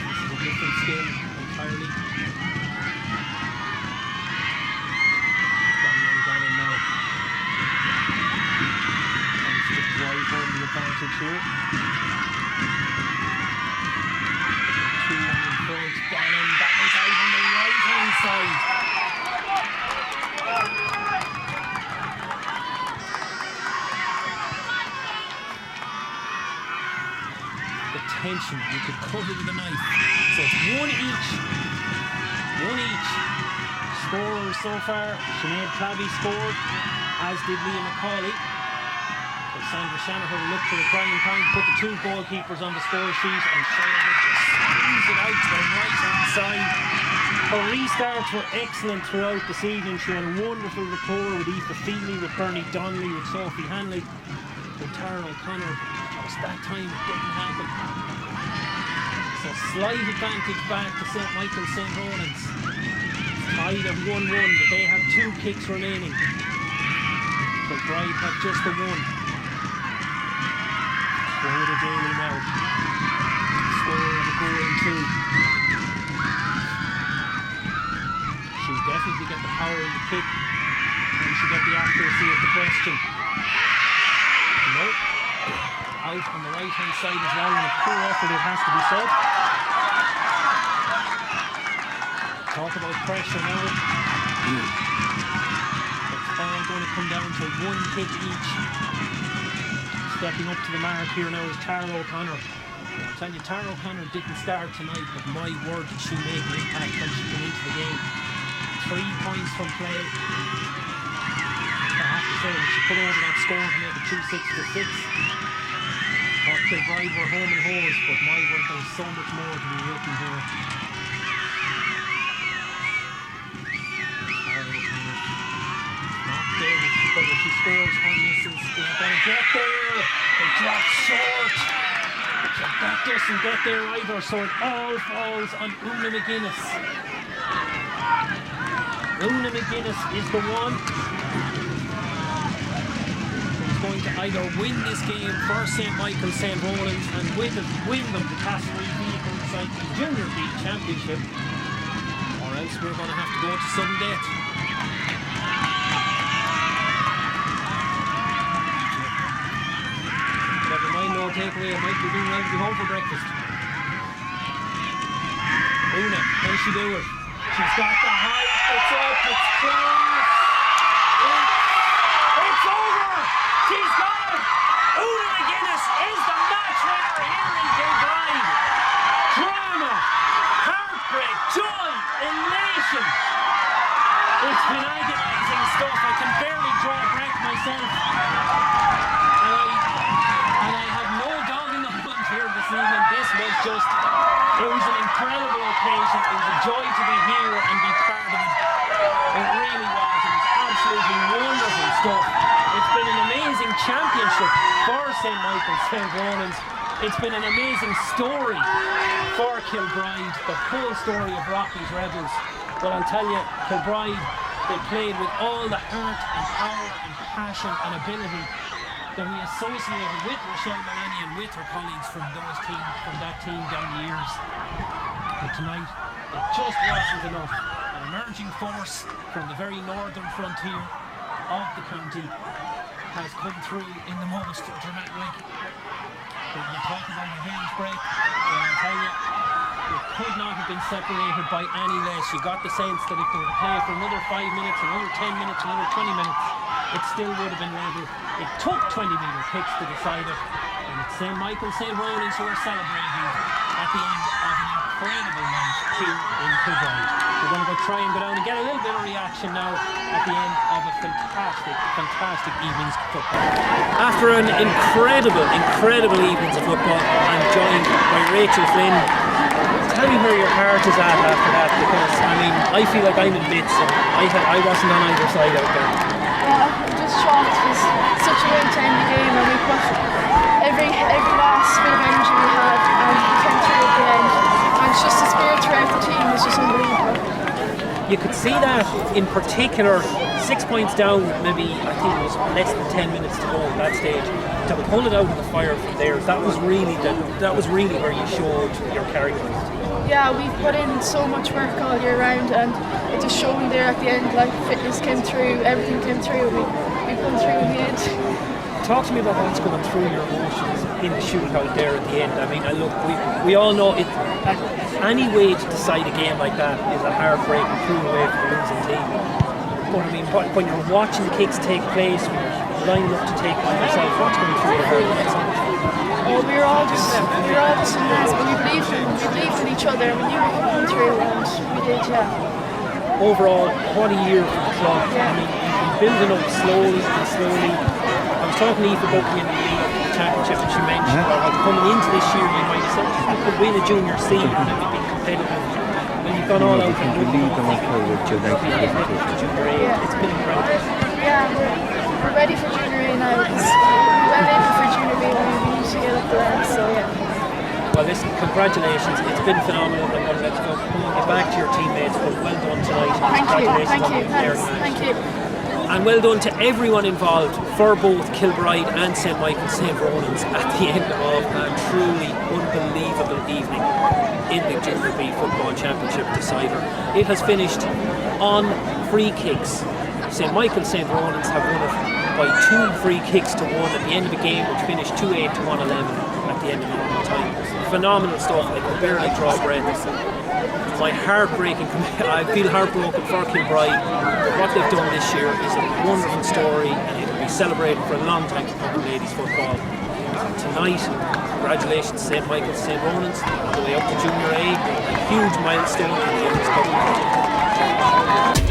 This is a different skill entirely. Drive home the advantage here. attention. You could cut it with a knife. So it's one each. One each. Scorers so far. Sinead Clabby scored, as did Liam McCauley. So Sandra Shanahan looked for a crying time, put the two goalkeepers on the score sheet, and Shanahan just squeezed it out to the right hand side. Her restarts were excellent throughout this evening. She had a wonderful rapport with Aoife Feely, with Bernie Donnelly, with Sophie Hanley, with Tara O'Connor. Just that time it didn't happen. So slight advantage back to St. Michael St. Ronan's. Tied at 1-1, but they have 2 kicks remaining. Kilbride have just the one. Florida Daly now. Scorer of a goal in 2. She'll definitely get the power in the kick, and she'll get the accuracy of the question. Nope. Out on the right hand side as well, and a poor effort, it has to be said. Talk about pressure now. It's all going to come down to 1 kick each. Stepping up to the mark here now is Tara O'Connor. I'll tell you, Tara O'Connor didn't start tonight, but my word did she make an impact when she came into the game. 3 points from play. I have to say, when she put over that score to make it 2-6 to 6. Thought Kilbride were home and hose, but my word, there's so much more to be written here. Not there, whether she scores or misses. Is it going to get there? It drops short. That doesn't get there either, so it all falls on Una McGuinness. Una McGuinness is the one who's going to either win this game for St. Michael St. Ronan's and with it win them the Category Vehicle Cycling Junior B Championship, or else we're going to have to go to sudden death. Never mind, no takeaway. I might be doing well to be home for breakfast. Una, can she do it? She's got the height, it's up, it's close. It's over! She's got it! Una McGuinness is the match winner here in Kilbride. Drama, heartbreak, joy, elation. It's been agonising stuff. I can barely draw a breath myself. And I have no dog in the hunt here this evening. This was just... It was an incredible occasion. It was a joy to be here and be part of it. It really was. It was absolutely wonderful stuff. It's been an amazing championship for St. Michael St. Ronan's. It's been an amazing story for Kilbride, the full story of Rocky's Rebels. But I'll tell you, Kilbride, they played with all the heart and power and passion and ability that we associated with Rochelle Maloney and with her colleagues from that team down the years. But tonight, it just wasn't enough. An emerging force from the very northern frontier of the county has come through in the most dramatic way. When you talk about the Hales break, well, I'll tell you, it could not have been separated by any less. You got the sense that if they were to play for another 5 minutes, another 10 minutes, another 20 minutes, it still would have been labelled. It took 20-metre kicks to decide it, and it's St. Michael St. Ronan's who are celebrating at the end of an incredible night here in Kilbride. We're going to try and go down and get a little bit of reaction now at the end of a fantastic evening's football. After an incredible evenings of football, I'm joined by Rachel Flynn. Tell me where your heart is at after that, because I mean, I feel like I'm in bits, and I wasn't on either side out there. I'm just shocked. It was such a great time in the game, and we put every last bit of energy we had, and we came through at the end. And it's just the spirit throughout the team was just unbelievable. You could see that in particular, 6 points down, maybe I think it was less than 10 minutes to go at that stage. To pull it out of the fire from there, that was really where you showed your character. Yeah, we've put in so much work all year round, and it just showed there at the end. Like, fitness came through, everything came through. We pulled through in the end. Talk to me about what's going through your emotions in the shootout there at the end. I mean, look, we all know it. Any way to decide a game like that is a heartbreaking, cruel way for the losing team. But I mean, when you're watching the kicks take place, when you're lining up to take on yourself, what's going through your head? Oh, we were all just amazed. We believed in each other. We knew we could come through, and we did. Yeah. Overall, what a year for the club. I mean, you've been building up slowly and slowly. I was talking to Eve about being in the league championship, and she mentioned that coming into this year, you might have said you could win a junior C and maybe be competitive. When you've gone all out and won junior A, it's been incredible. Yeah, we're ready for junior A now. Because we went in for junior B when we need to get up the ranks. So yeah. Well, listen, congratulations. It's been phenomenal. I'm going to let you go. Get back to your teammates, but well done tonight. Thank you. And well done to everyone involved for both Kilbride and St. Michael's St. Ronan's at the end of a truly unbelievable evening in the Junior B Football Championship decider. It has finished on free kicks. St. Michael's St. Ronan's have won it by 2 free kicks to 1 at the end of the game, which finished 2-8 to 1-11 at the end of normal time. Phenomenal stuff. I could barely draw breath. My heartbreaking, I feel heartbroken for Kilbride, but what they've done this year is a wonderful story, and it'll be celebrated for a long time to come in ladies football. Tonight, congratulations to St. Michael's St. Ronan's on the way up to Junior A, a huge milestone in the Cup.